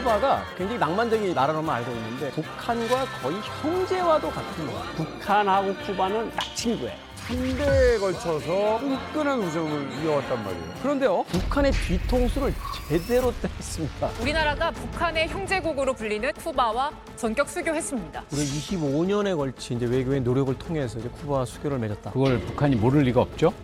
쿠바가 굉장히 낭만적인 나라로만 알고 있는데 북한과 거의 형제와도 같은 나라. 북한하고 쿠바는 딱 친구예요. 3대에 걸쳐서 끈끈한 우정을 이어왔단 말이에요. 그런데요, 북한의 뒤통수를 제대로 때렸습니다. 우리나라가 북한의 형제국으로 불리는 쿠바와 전격 수교했습니다. 우리 25년에 걸친 이제 외교의 노력을 통해서 이제 쿠바와 수교를 맺었다. 그걸 북한이 모를 리가 없죠.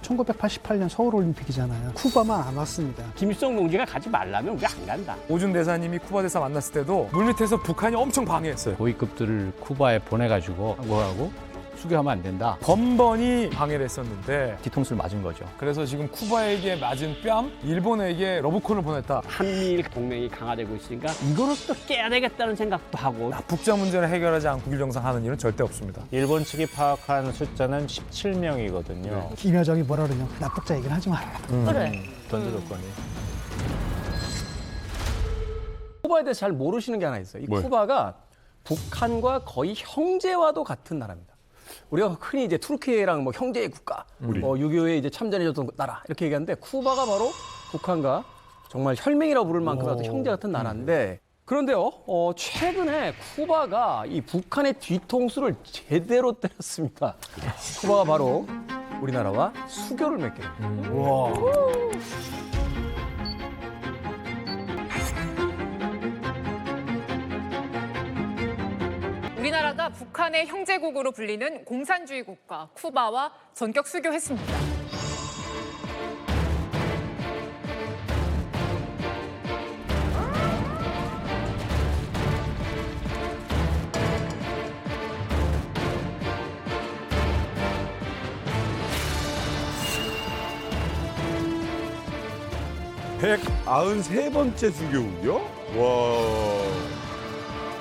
1988년 서울올림픽이잖아요. 쿠바만 안 왔습니다. 김일성 동지가 가지 말라면 우리 안 간다. 오준 대사님이 쿠바 대사 만났을 때도 물밑에서 북한이 엄청 방해했어요. 고위급들을 쿠바에 보내가지고 뭐라고 수교하면 안 된다. 번번이 방해를 했었는데 뒤통수를 맞은 거죠. 그래서 지금 쿠바에게 맞은 뺨, 일본에게 러브콜을 보냈다. 한미일 동맹이 강화되고 있으니까 이거를 또 깨야 되겠다는 생각도 하고. 북자 문제를 해결하지 않고 국일정상하는 일은 절대 없습니다. 일본 측이 파악한 숫자는 17명이거든요. 김여정이 뭐라 그러냐. 납북자 얘기는 하지 마라. 그래. 전제 조건이. 쿠바에 대해서 잘 모르시는 게 하나 있어요. 이 쿠바가 북한과 거의 형제와도 같은 나라입니다. 우리가 흔히 이제 투르키예랑 뭐 형제의 국가, 뭐 6.25에 이제 참전해줬던 나라 이렇게 얘기하는데 쿠바가 바로 북한과 정말 혈맹이라고 부를 만큼 아주 형제 같은 나라인데 그런데요, 최근에 쿠바가 이 북한의 뒤통수를 제대로 때렸습니다. 쿠바가 바로 우리나라와 수교를 맺게 됩니다. 우리나라가 북한의 형제국으로 불리는 공산주의 국가 쿠바와 전격 수교했습니다. 세 번째 수교국이요? 와.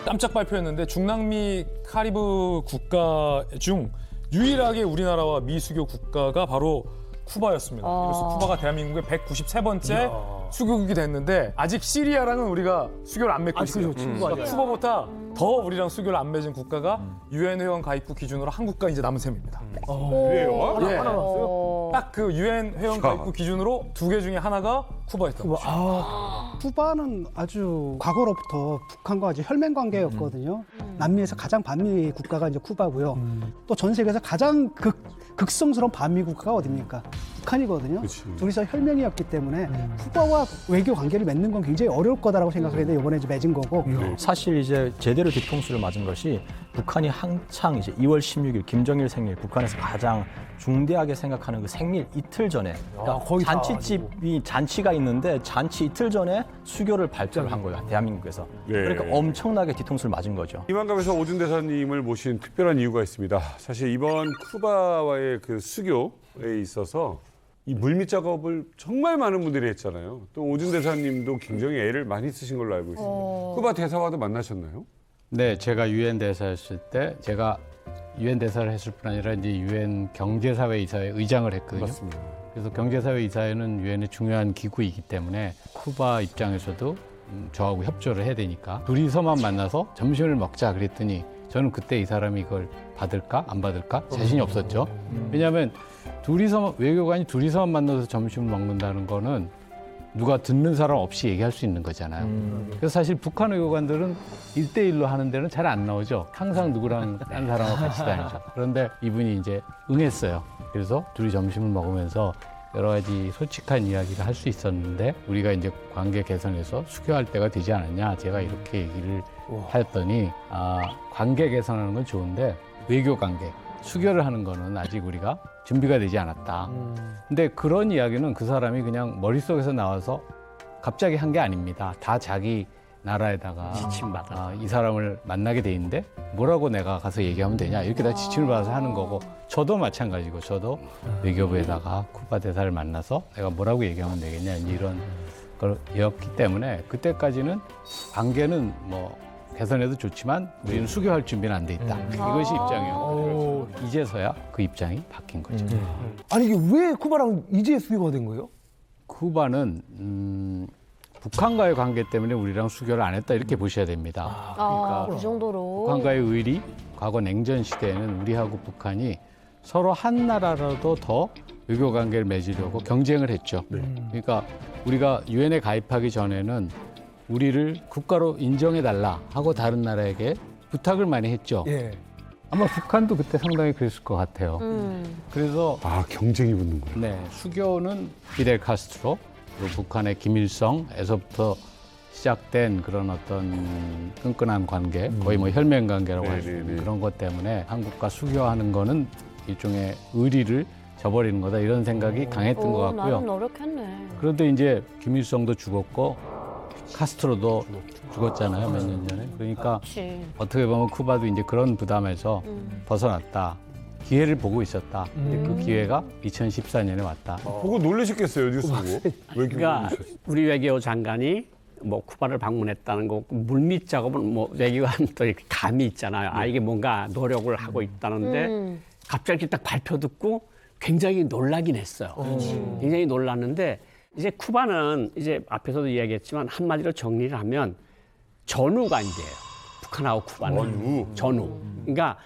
깜짝 발표였는데 중남미 카리브 국가 중 유일하게 우리나라와 미수교 국가가 바로 쿠바였습니다. 이로써 쿠바가 대한민국의 193번째 수교국이 됐는데 아직 시리아랑은 우리가 수교를 안 맺고 있어요. 그러니까 쿠바보다 더 우리랑 수교를 안 맺은 국가가 유엔 회원 가입국 기준으로 한국과 이제 남은 셈입니다. 그래요? 예. 딱 그 유엔 회원 가입국 기준으로 두 개 중에 하나가 쿠바였던 거죠. 쿠바는 아주 과거로부터 북한과 아주 혈맹 관계였거든요. 남미에서 가장 반미 국가가 이제 쿠바고요. 또 전 세계에서 가장 극성스러운 반미 국가가 어디입니까? 북한이거든요. 그치. 둘이서 혈맹이었기 때문에 쿠바와 외교 관계를 맺는 건 굉장히 어려울 거다라고 생각했는데 이번에 이제 맺은 거고. 사실 이제 제대로 뒤통수를 맞은 것이 북한이 한창 이제 2월 16일 김정일 생일 북한에서 가장 중대하게 생각하는 그 생일 이틀 전에 그러니까 잔치집이 잔치가 있는데 잔치 이틀 전에 수교를 발표를 한 거예요. 대한민국에서. 네. 그러니까 엄청나게 뒤통수를 맞은 거죠. 이만감에서 오준 대사님을 모신 특별한 이유가 있습니다. 사실 이번 쿠바와의 그 수교에 있어서 이 물밑 작업을 정말 많은 분들이 했잖아요. 또 오준 대사님도 굉장히 애를 많이 쓰신 걸로 알고 있습니다. 쿠바 대사와도 만나셨나요? 네, 제가 유엔 대사였을 때 제가 유엔 대사를 했을 뿐 아니라 이제 유엔 경제사회 이사회 의장을 했거든요. 맞습니다. 그래서 경제사회 이사회는 유엔의 중요한 기구이기 때문에 쿠바 입장에서도 저하고 협조를 해야 되니까 둘이서만 만나서 점심을 먹자 그랬더니 저는 그때 이 사람이 이걸 받을까 안 받을까 자신이 없었죠. 왜냐하면 둘이서 외교관이 둘이서만 만나서 점심을 먹는다는 거는 누가 듣는 사람 없이 얘기할 수 있는 거잖아요. 그래서 사실 북한 외교관들은 1대1로 하는 데는 잘 안 나오죠. 항상 누구랑 딴 사람하고 같이 다니죠. 그런데 이분이 이제 응했어요. 그래서 둘이 점심을 먹으면서 여러 가지 솔직한 이야기를 할 수 있었는데 우리가 이제 관계 개선해서 수교할 때가 되지 않았냐. 제가 이렇게 얘기를 하였더니 관계 개선하는 건 좋은데 외교 관계, 수교를 하는 거는 아직 우리가 준비가 되지 않았다. 근데 그런 이야기는 그 사람이 그냥 머릿속에서 나와서 갑자기 한 게 아닙니다. 다 자기 나라에다가 지침받아 이 사람을 만나게 돼 있는데 뭐라고 내가 가서 얘기하면 되냐 이렇게 다 지침을 받아서 하는 거고 저도 마찬가지고 저도 외교부에다가 쿠바 대사를 만나서 내가 뭐라고 얘기하면 되겠냐 이런 걸였기 때문에 그때까지는 관계는 뭐 개선해도 좋지만 우리는 수교할 준비는 안 돼 있다. 이것이 입장이었고 이제서야 그 입장이 바뀐 거죠. 아니 이게 왜 쿠바랑 이제 수교가 된 거예요? 쿠바는 북한과의 관계 때문에 우리랑 수교를 안 했다 이렇게 보셔야 됩니다. 그러니까 그 정도로. 북한과의 의리, 과거 냉전 시대에는 우리하고 북한이 서로 한 나라라도 더 외교 관계를 맺으려고 경쟁을 했죠. 그러니까 우리가 유엔에 가입하기 전에는 우리를 국가로 인정해달라 하고 다른 나라에게 부탁을 많이 했죠. 예. 아마 북한도 그때 상당히 그랬을 것 같아요. 그래서 아, 경쟁이 붙는구나. 네, 수교는 피델 카스트로, 그리고 북한의 김일성에서부터 시작된 그런 어떤 끈끈한 관계, 거의 뭐 혈맹 관계라고 할 수 있는 네네네. 그런 것 때문에 한국과 수교하는 거는 일종의 의리를 저버리는 거다 이런 생각이 강했던 것 같고요. 나름 노력했네. 그런데 이제 김일성도 죽었고 카스트로도 죽었잖아요, 몇 년 전에. 그러니까 그치. 어떻게 보면 쿠바도 이제 그런 부담에서 벗어났다. 기회를 보고 있었다. 근데 그 기회가 2014년에 왔다. 보고 놀라셨겠어요, 뉴스 보고. 왜 이렇게 그러니까 놀라셨어요? 우리 외교 장관이 뭐 쿠바를 방문했다는 거 물밑 작업은 뭐 외교관 또 이렇게 감이 있잖아요. 아 이게 뭔가 노력을 하고 있다는데 갑자기 딱 발표 듣고 굉장히 놀라긴 했어요. 굉장히 놀랐는데 이제 쿠바는 이제 앞에서도 이야기했지만 한마디로 정리를 하면 전후관계예요. 북한하고 쿠바는 전후. 그러니까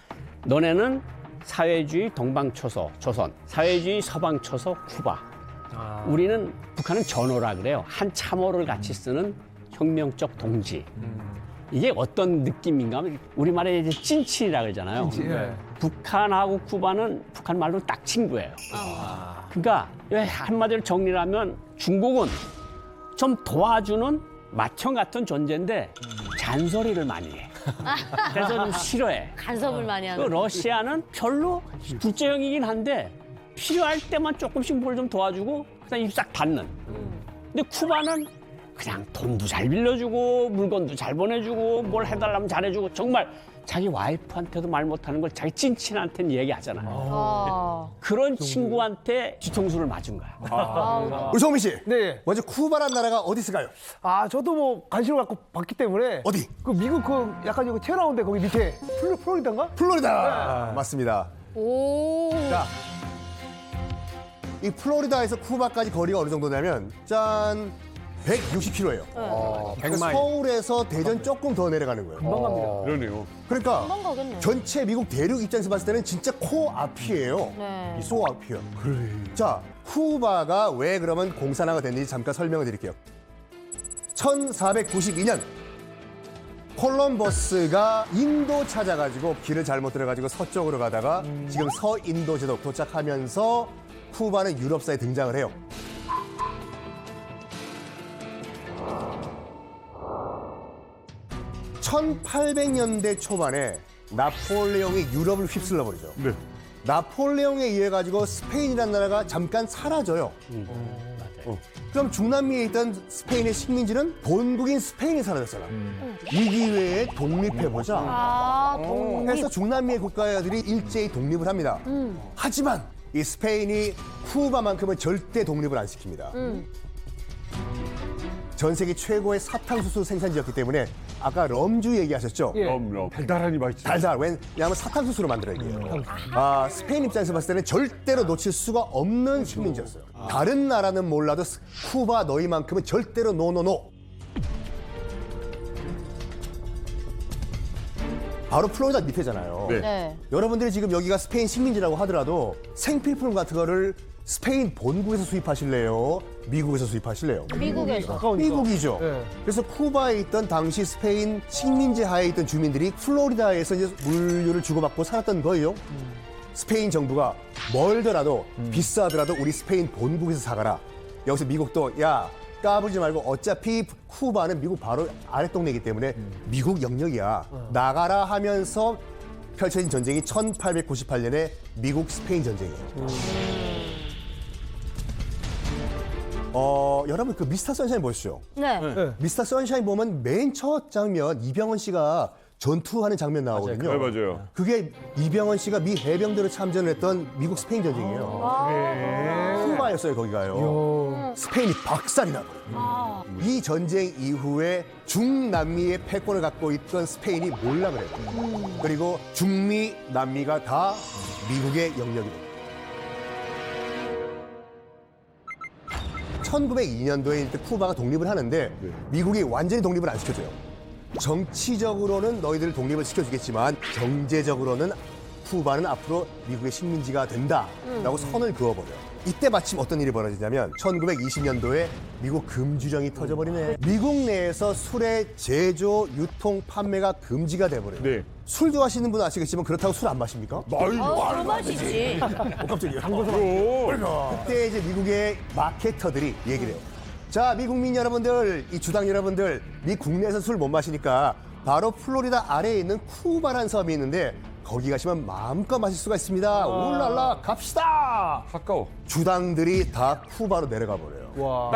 너네는 사회주의 동방초소 조선, 사회주의 서방초소 쿠바. 우리는 북한은 전호라 그래요. 한 참호를 같이 쓰는 혁명적 동지. 이게 어떤 느낌인가 하면 우리말에 이제 찐친이라 그러잖아요. 북한하고 쿠바는 북한 말로 딱 친구예요. 그러니까 한마디로 정리를 하면 중국은 좀 도와주는 맏형 같은 존재인데 잔소리를 많이 해. 그래서 좀 싫어해. 간섭을 많이 그 하는. 러시아는 별로 둘째형이긴 한데 필요할 때만 조금씩 뭘 좀 도와주고 그냥 입 싹 닫는. 근데 쿠바는 그냥 돈도 잘 빌려주고 물건도 잘 보내주고 뭘 해달라면 잘해주고 정말 자기 와이프한테도 말 못하는 걸 자기 찐친한테는 얘기하잖아요. 아. 그런 친구한테 뒤통수를 맞은 거야. 우리 정민 씨. 네. 먼저 쿠바란 나라가 어디 있을까요? 아, 저도 뭐 관심을 갖고 봤기 때문에. 어디? 그 미국 그 약간 여기 튀어나온데 거기 밑에 플로리다인가? 플로리다. 맞습니다. 오. 자, 이 플로리다에서 쿠바까지 거리가 어느 정도냐면 짠 160km예요. 그러니까 서울에서 대전 조금 더 내려가는 거예요. 금방 갑니다. 그러네요. 그러니까 금방 가겠네. 전체 미국 대륙 입장에서 봤을 때는 진짜 코앞이에요. 네. 이 소앞이요. 자, 쿠바가 왜 그러면 공산화가 됐는지 잠깐 설명을 드릴게요. 1492년 콜럼버스가 인도 찾아가지고 길을 잘못 들어가지고 서쪽으로 가다가 지금 서인도 제독 도착하면서 쿠바는 유럽사에 등장을 해요. (1800년대) 초반에 나폴레옹이 유럽을 휩쓸러 버리죠. 네. 나폴레옹에 의해 가지고 스페인이라는 나라가 잠깐 사라져요. 그럼 중남미에 있던 스페인의 식민지는 본국인 스페인이 사라졌잖아. 이 기회에 독립해보자. 아, 독립. 해서 중남미의 국가들이 일제히 독립을 합니다. 하지만 이 스페인이 쿠바만큼은 절대 독립을 안 시킵니다. 전 세계 최고의 사탕수수 생산지였기 때문에 아까 럼주 얘기하셨죠? 그럼 달달하니 맛있죠. 달달. 왜냐하면 사탕수수로 만들어야 돼요. 아, 스페인 입장에서 봤을 때는 절대로 놓칠 수가 없는 식민지였어요. 다른 나라는 몰라도 쿠바 너희만큼은 절대로 노노노. 바로 플로리다 밑에잖아요. 네. 네. 여러분들이 지금 여기가 스페인 식민지라고 하더라도 생필품 같은 거를 스페인 본국에서 수입하실래요? 미국에서 수입하실래요? 미국에서. 미국이죠. 네. 그래서 쿠바에 있던 당시 스페인 식민지 하에 있던 주민들이 플로리다에서 이제 물류를 주고받고 살았던 거예요. 스페인 정부가 멀더라도 비싸더라도 우리 스페인 본국에서 사가라. 여기서 미국도 야 까불지 말고 어차피 쿠바는 미국 바로 아랫동네이기 때문에 미국 영역이야. 나가라 하면서 펼쳐진 전쟁이 1898년에 미국 스페인 전쟁이에요. 여러분 그 미스터 선샤인 보시죠. 네. 미스터 선샤인 보면 맨 첫 장면 이병헌 씨가 전투하는 장면 나오거든요. 네, 맞아요. 그게 이병헌 씨가 미 해병대로 참전을 했던 미국 스페인 전쟁이에요. 쿠바였어요 거기가요. 스페인이 박살이 나버려요. 이 전쟁 이후에 중남미의 패권을 갖고 있던 스페인이 몰락을 해요. 그리고 중미, 남미가 다 미국의 영역이 됩니다. 1902년도에 일단 쿠바가 독립을 하는데 미국이 완전히 독립을 안 시켜줘요. 정치적으로는 너희들 독립을 시켜주겠지만 경제적으로는 쿠바는 앞으로 미국의 식민지가 된다라고 선을 그어버려요. 이때 마침 어떤 일이 벌어지냐면 1920년도에 미국 금주령이 터져버리네. 미국 내에서 술의 제조, 유통, 판매가 금지가 돼버려요. 네. 술 좋아하시는 분은 아시겠지만 그렇다고 술 안 마십니까? 술 마시지. 깜짝이야. 그럼. 그때 이제 미국의 마케터들이 얘기를 해요. 자, 미 국민 여러분들, 이 주당 여러분들, 미 국내에서 술 못 마시니까 바로 플로리다 아래에 있는 쿠바라는 섬이 있는데 거기 가시면 마음껏 마실 수가 있습니다. 울랄라 갑시다. 가까워. 주당들이 다 쿠바로 내려가 버려요.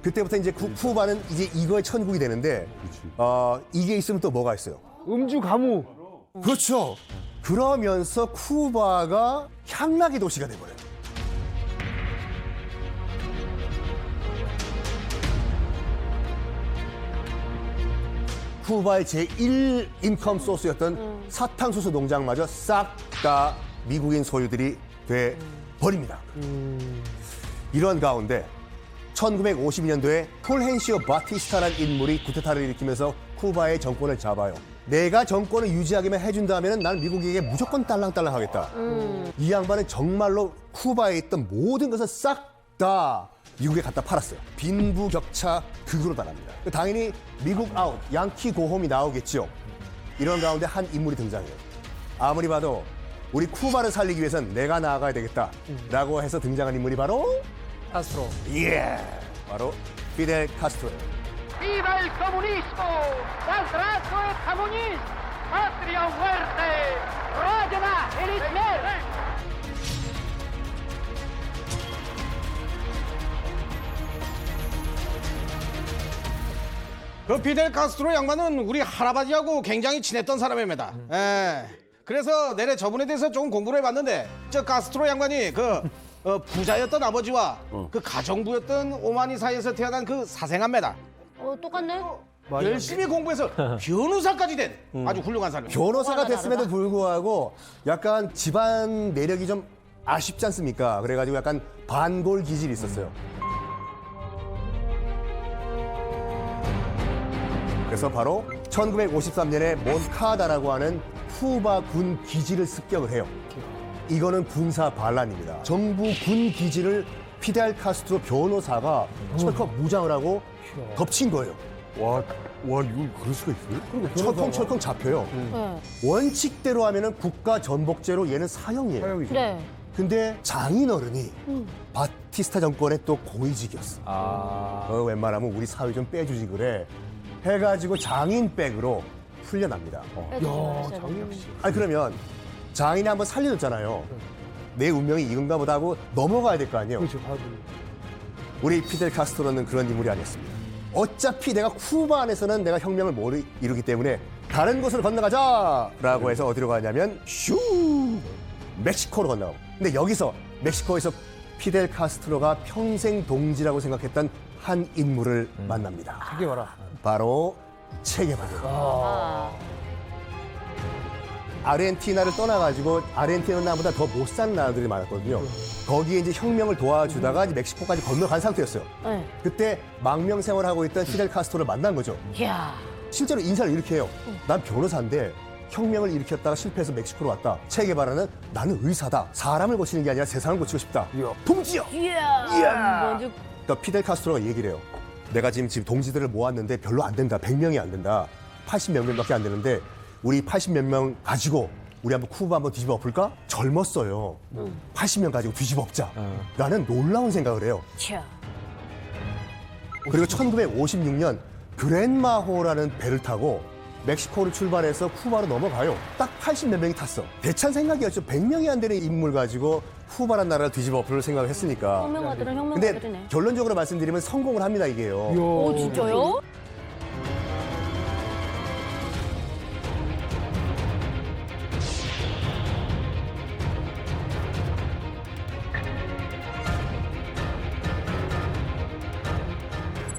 그때부터 이제 쿠바는 이제 이거의 천국이 되는데 이게 있으면 또 뭐가 있어요? 음주 가무. 그렇죠. 그러면서 쿠바가 향락의 도시가 돼버려요. 쿠바의 제1 인컴 소스였던 사탕수수 농장마저 싹 다 미국인 소유들이 돼 버립니다. 이런 가운데 1952년도에 폴헨시오 바티스타라는 인물이 쿠데타를 일으키면서 쿠바의 정권을 잡아요. 내가 정권을 유지하기만 해준다면 난 미국에게 무조건 딸랑딸랑 하겠다. 이 양반은 정말로 쿠바에 있던 모든 것을 싹 다 미국에 갖다 팔았어요. 빈부격차 극으로 달합니다. 당연히 미국 아웃, 양키 고홈이 나오겠죠. 이런 가운데 한 인물이 등장해요. 아무리 봐도 우리 쿠바를 살리기 위해선 내가 나아가야 되겠다라고 해서 등장한 인물이 바로 카스트로. 예, 바로 피델 카스트로예요. ¡Viva el comunismo! ¡Al trazo el comunismo! ¡Patria o muerte! ¡Rodina el Hitler! 그 피델 카스트로 양반은 우리 할아버지하고 굉장히 친했던 사람입니다. 예. 그래서 내래 저분에 대해서 조금 공부를 해봤는데 저 카스트로 양반이 부자였던 아버지와 그 가정부였던 오마니 사이에서 태어난 그 사생아입니다. 똑같네. 열심히 공부해서 변호사까지 된 아주 훌륭한 사람입니다. 변호사가 됐음에도 불구하고 약간 집안 내력이 좀 아쉽지 않습니까? 그래가지고 약간 반골 기질이 있었어요. 그래서 바로 1953년에 몬카다라고 하는 쿠바 군 기지를 습격을 해요. 이거는 군사 반란입니다. 정부 군 기지를 피델 카스트로 변호사가 철컥 무장을 하고 덮친 거예요. 와, 이거 그럴 수가 있어요? 철컹철컹 잡혀요. 원칙대로 하면은 국가 전복죄로 얘는 사형이에요. 사형이죠. 네. 근데 장인어른이 바티스타 정권의 또 고위직이었어. 웬만하면 우리 사회 좀 빼주지 그래. 해가지고 장인백으로 풀려납니다. 아니 그러면 장인이 한번 살려줬잖아요. 내 운명이 이건가 보다 하고 넘어가야 될 거 아니에요. 그렇죠. 우리 피델 카스트로는 그런 인물이 아니었습니다. 어차피 내가 쿠바 안에서는 내가 혁명을 못 이루기 때문에 다른 곳으로 건너가자라고 해서 어디로 가냐면 슈 멕시코로 건너가고. 근데 여기서 멕시코에서 피델 카스트로가 평생 동지라고 생각했던 한 인물을 만납니다. 체게바라. 바로 체게바라. 아르헨티나를 떠나가지고 아르헨티나 나라보다 더 못 사는 나라들이 많았거든요. 거기에 이제 혁명을 도와주다가 이제 멕시코까지 건너간 상태였어요. 네. 그때 망명 생활하고 있던 피델 카스트로를 만난 거죠. 이야. 실제로 인사를 이렇게 해요. 난 변호사인데 혁명을 일으켰다가 실패해서 멕시코로 왔다. 체게바라는 나는 의사다. 사람을 고치는 게 아니라 세상을 고치고 싶다. 동지여! 이야. 먼저 그러니까 피델 카스트로가 얘기를 해요. 내가 지금 동지들을 모았는데 별로 안 된다. 100명이 안 된다. 80몇 명밖에 안 되는데 우리 80몇 명 가지고 우리 한번 쿠바 한번 뒤집어 엎을까? 젊었어요. 80명 가지고 뒤집어 엎자. 라는 놀라운 생각을 해요. 차. 그리고 1956년 그랜마호라는 배를 타고 멕시코를 출발해서 쿠바로 넘어가요. 딱 80몇 명이 탔어. 대찬 생각이었죠. 100명이 안 되는 인물 가지고 쿠바란 나라를 뒤집어 엎을 생각을 했으니까. 혁명가들은 근데 혁명가들이네. 결론적으로 말씀드리면 성공을 합니다, 이게요. 오, 진짜요?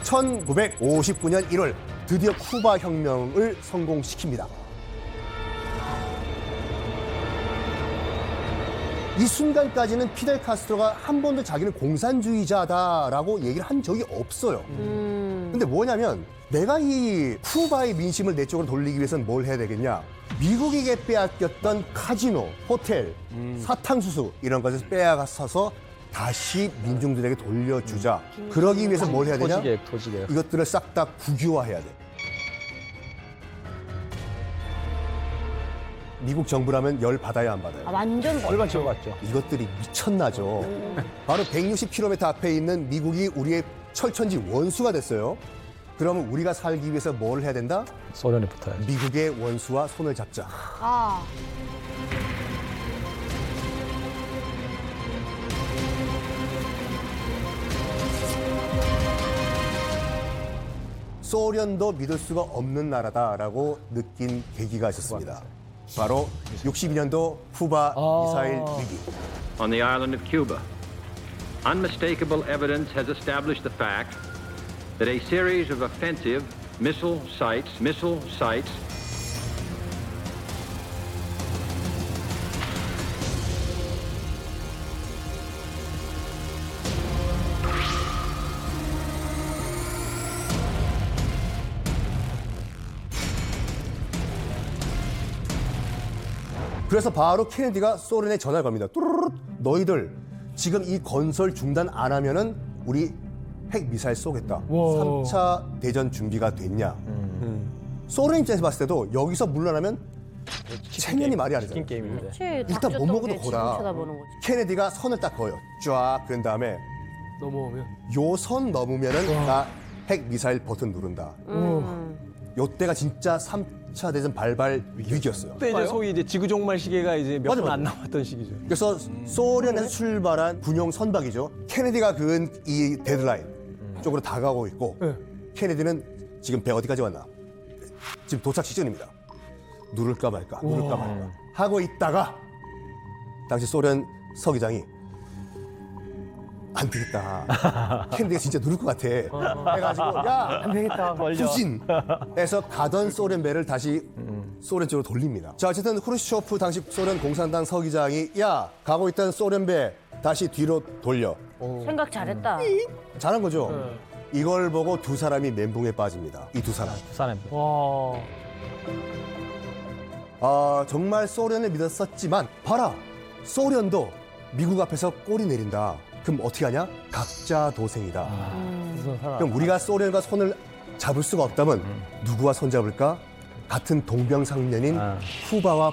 (1959년 1월) 드디어 쿠바 혁명을 성공시킵니다. 이 순간까지는 피델 카스트로가 한 번도 자기는 공산주의자다라고 얘기를 한 적이 없어요. 근데 뭐냐면 내가 이 쿠바의 민심을 내 쪽으로 돌리기 위해서는 뭘 해야 되겠냐? 미국에게 빼앗겼던 카지노, 호텔, 사탕수수 이런 것을 빼앗아서 다시 민중들에게 돌려주자. 그러기 위해서 뭘 해야 되냐? 토지계획. 이것들을 싹 다 국유화해야 돼. 미국 정부라면 열 받아야 안 받아요? 완전 얼마 지어봤죠. 이것들이 미쳤나죠. 바로 160km 앞에 있는 미국이 우리의 철천지 원수가 됐어요. 그러면 우리가 살기 위해서 뭘 해야 된다? 소련에 붙어야죠. 미국의 원수와 손을 잡자. 아. 소련도 믿을 수가 없는 나라다라고 느낀 계기가 있었습니다. 바로 62년도 쿠바 미사일 위기. On the island of Cuba, unmistakable evidence has established the fact that a series of offensive missile sites 그래서 바로 케네디가 소련에 전화를 겁니다. 뚜루루루 너희들 지금 이 건설 중단 안 하면은 우리 핵 미사일 쏘겠다. 3차 대전 준비가 됐냐. 소련 입장에서 봤을 때도 여기서 물러나면 체면이 말이 아니잖아요. 게임인데. 일단 못 먹어도 고라. 케네디가 선을 딱 그어요. 쫙 그런 다음에 넘어오면 요 선 넘으면은 나 핵 미사일 버튼 누른다. 요때가 진짜 3차 대전 발발 위기였어요. 그때 이제 소위 이제 지구종말 시계가 이제 몇 분 안 남았던 시기죠. 그래서 소련에서 출발한 군용 선박이죠. 케네디가 그은 이 데드라인 쪽으로 다가오고 있고 케네디는 지금 배 어디까지 왔나? 지금 도착 직전입니다. 누를까 말까 하고 있다가 당시 소련 서기장이 안 되겠다. 케네디가 진짜 누를 것 같아. 해가지고 야 안 되겠다. 후진해서 가던 소련 배를 다시 소련 쪽으로 돌립니다. 자 어쨌든 후르시초프 당시 소련 공산당 서기장이 야 가고 있던 소련 배 다시 뒤로 돌려. 생각 잘했다. 잘한 거죠. 이걸 보고 두 사람이 멘붕에 빠집니다. 이 두 사람. 와. 아 정말 소련을 믿었었지만 봐라 소련도 미국 앞에서 꼬리 내린다. 그럼 어떻게 하냐? 각자 도생이다. 그럼 우리가 소련과 손을 잡을 수가 없다면 누구와 손 잡을까? 같은 동병상련인 쿠바와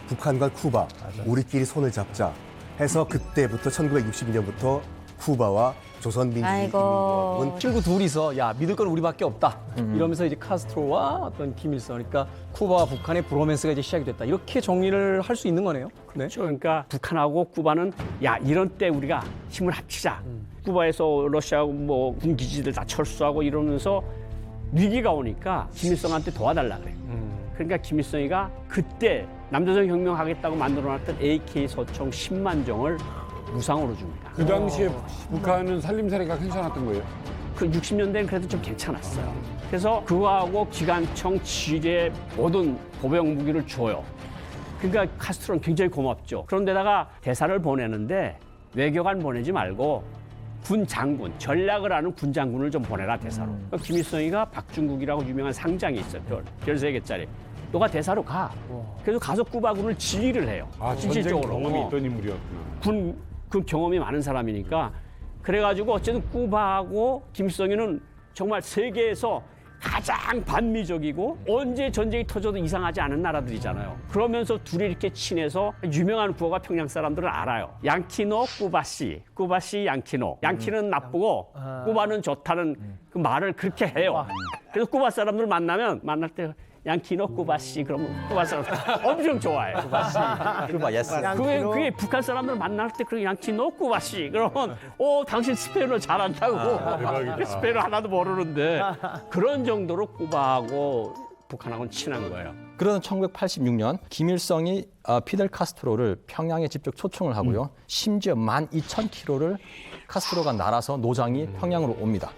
북한과 쿠바 우리끼리 손을 잡자 해서 그때부터 1962년부터 쿠바와 조선민주주의인민공화국은 친구 둘이서 야 믿을 건 우리밖에 없다 이러면서 이제 카스트로와 어떤 김일성 그러니까 쿠바와 북한의 브로맨스가 이제 시작이 됐다 이렇게 정리를 할 수 있는 거네요. 네. 그렇죠. 그러니까 북한하고 쿠바는 야 이런 때 우리가 힘을 합치자. 쿠바에서 러시아하고 뭐 군기지들 다 철수하고 이러면서 위기가 오니까 김일성한테 도와달라 그래요. 그러니까 김일성이가 그때 남조선 혁명 하겠다고 만들어놨던 AK 소총 10만 정을 무상으로 줍니다. 그 당시에 북한은 살림살이가 괜찮았던 거예요? 그 60년대는 그래도 좀 괜찮았어요. 그래서 그거하고 기관총, 지뢰 모든 보병 무기를 줘요. 그러니까 카스트로는 굉장히 고맙죠. 그런데다가 대사를 보내는데 외교관 보내지 말고 군 장군, 전략을 아는 군 장군을 좀 보내라 대사로. 그러니까 김일성이가 박중국이라고 유명한 상장이 있어요. 별 3개짜리. 너가 대사로 가. 그래서 가서 쿠바군을 지휘를 해요. 전쟁 경험이 있던 인물이었구나. 그 경험이 많은 사람이니까 그래가지고 어쨌든 쿠바하고 김일성이는 정말 세계에서 가장 반미적이고 언제 전쟁이 터져도 이상하지 않은 나라들이잖아요. 그러면서 둘이 이렇게 친해서 유명한 구호가 평양 사람들은 알아요. 양키노 쿠바시, 쿠바시 양키노. 양키는 나쁘고 쿠바는 좋다는 그 말을 그렇게 해요. 그래서 쿠바 사람들 만날 때 양키노 쿠바시 그러면 쿠바 사람들 엄청 좋아해. 쿠바시. 쿠바 예스. 그게 북한 사람들 만날 때 그런 양키노 쿠바시 그러면 당신 스페인어 잘한다고. 스페인어 하나도 모르는데 그런 정도로 쿠바하고 북한하고는 친한 거예요. 그러던 1986년 김일성이 피델 카스트로를 평양에 직접 초청을 하고요. 심지어 12,000km를 카스트로가 날아서 노장이 평양으로 옵니다.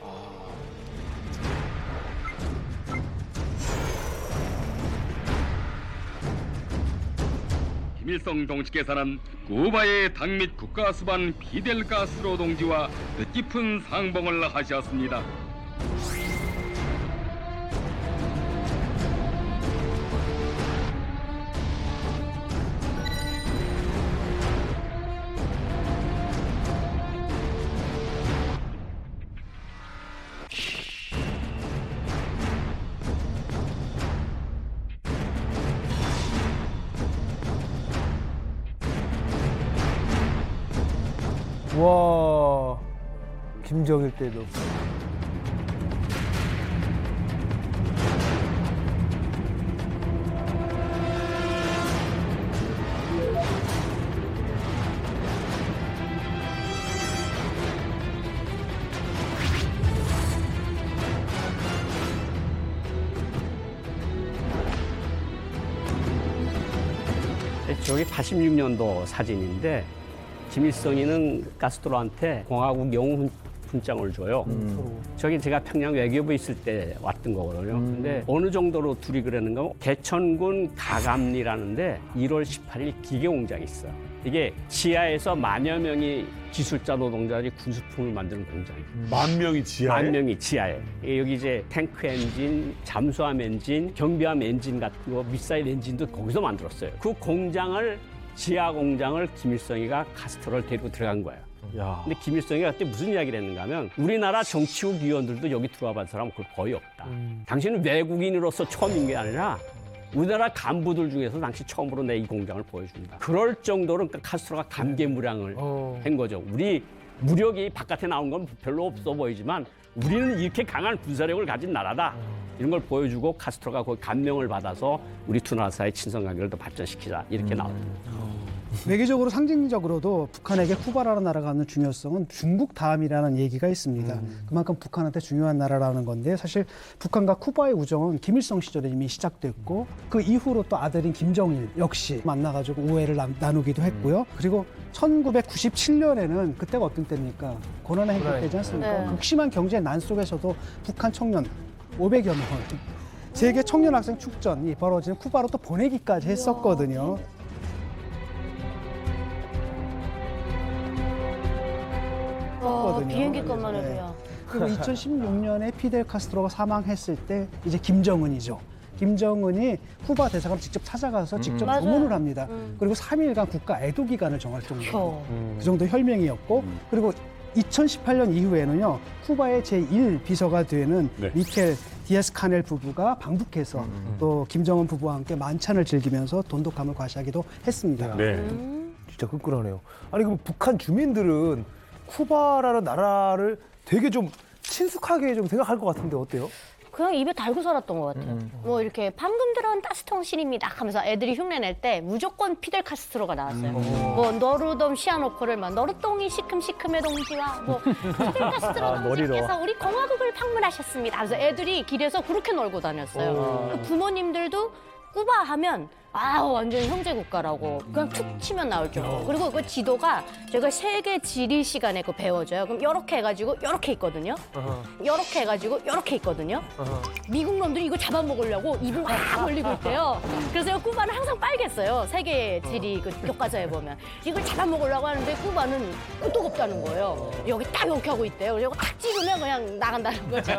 김일성 동지께서는 쿠바의 당 및 국가 수반 피델 카스트로 동지와 뜻깊은 상봉을 하셨습니다. 와, 김정일 때도. 저기 86년도 사진인데 김일성이는 카스트로한테 공화국 영웅 훈장을 줘요. 저기 제가 평양 외교부에 있을 때 왔던 거거든요. 근데 어느 정도로 둘이 그랬는가? 개천군 가감리라는데 1월 18일 기계 공장이 있어요. 이게 지하에서 만여 명이 기술자 노동자들이 군수품을 만드는 공장이에요. 10,000명이 지하에? 10,000명이 지하에. 여기 이제 탱크 엔진, 잠수함 엔진, 경비함 엔진 같은 거, 미사일 엔진도 거기서 만들었어요. 그 공장을, 지하 공장을 김일성이가 카스트로를 데리고 들어간 거예요. 근데 김일성이가 그때 무슨 이야기를 했는가 하면 우리나라 정치국 위원들도 여기 들어와 본 사람은 거의 없다. 당신은 외국인으로서 처음인 게 아니라 우리나라 간부들 중에서 당시 처음으로 내 이 공장을 보여준다. 그럴 정도로 카스트로가 감개무량을 한 거죠. 우리 무력이 바깥에 나온 건 별로 없어 보이지만 우리는 이렇게 강한 군사력을 가진 나라다. 이런 걸 보여주고 카스트로가 거기 감명을 받아서 우리 두 나라 사이의 친선관계를 더 발전시키자. 이렇게 나옵니다. 외교적으로 상징적으로도 북한에게 쿠바라는 나라가 갖는 중요성은 중국 다음이라는 얘기가 있습니다. 그만큼 북한한테 중요한 나라라는 건데 사실 북한과 쿠바의 우정은 김일성 시절에 이미 시작됐고 그 이후로 또 아들인 김정일 역시 만나가지고 우애를 나누기도 했고요. 그리고 1997년에는 그때가 어떤 때입니까? 고난의 행복 때지 않습니까? 극심한 경제 난 속에서도 북한 청년 500여 명 세계 청년 학생 축전이 벌어지는 쿠바로 또 보내기까지 했었거든요. 비행기 값만 해도요. 그리고 2016년에 피델 카스트로가 사망했을 때 이제 김정은이죠. 김정은이 쿠바 대사관 직접 찾아가서 직접 조문을 합니다. 그리고 3일간 국가 애도 기간을 정할 정도로 그 정도 혈맹이었고 그리고 2018년 이후에는요 쿠바의 제1 비서가 되는 미켈 디아스 카넬 부부가 방북해서 또 김정은 부부와 함께 만찬을 즐기면서 돈독함을 과시하기도 했습니다. 진짜 끈끈하네요. 아니 그럼 북한 주민들은 쿠바라는 나라를 되게 좀 친숙하게 좀 생각할 것 같은데 어때요? 그냥 입에 달고 살았던 것 같아요. 뭐 이렇게 방금 들어온 따스통 신입니다 하면서 애들이 흉내낼 때 무조건 피델 카스트로가 나왔어요. 뭐 너르돔 시아노코를 막 너르똥이 시큼시큼의 동지와 뭐 피델 카스트로 동지께서 우리 공화국을 방문하셨습니다 하면서 애들이 길에서 그렇게 놀고 다녔어요. 그 부모님들도 쿠바 하면 완전 형제 국가라고 그냥 툭 치면 나올 정도. 그리고 그 지도가 저희가 세계 지리 시간에 그 배워줘요. 그럼 이렇게 해가지고 이렇게 있거든요. 이렇게 해가지고 이렇게 있거든요. 미국 놈들이 이거 잡아먹으려고 입을 확 벌리고 있대요. 그래서 쿠바는 항상 빨겠어요. 세계 지리 그 교과서에 보면 이걸 잡아먹으려고 하는데 쿠바는 끄떡 없다는 거예요. 여기 딱 이렇게 하고 있대요. 이거 딱 찍으면 그냥 나간다는 거죠.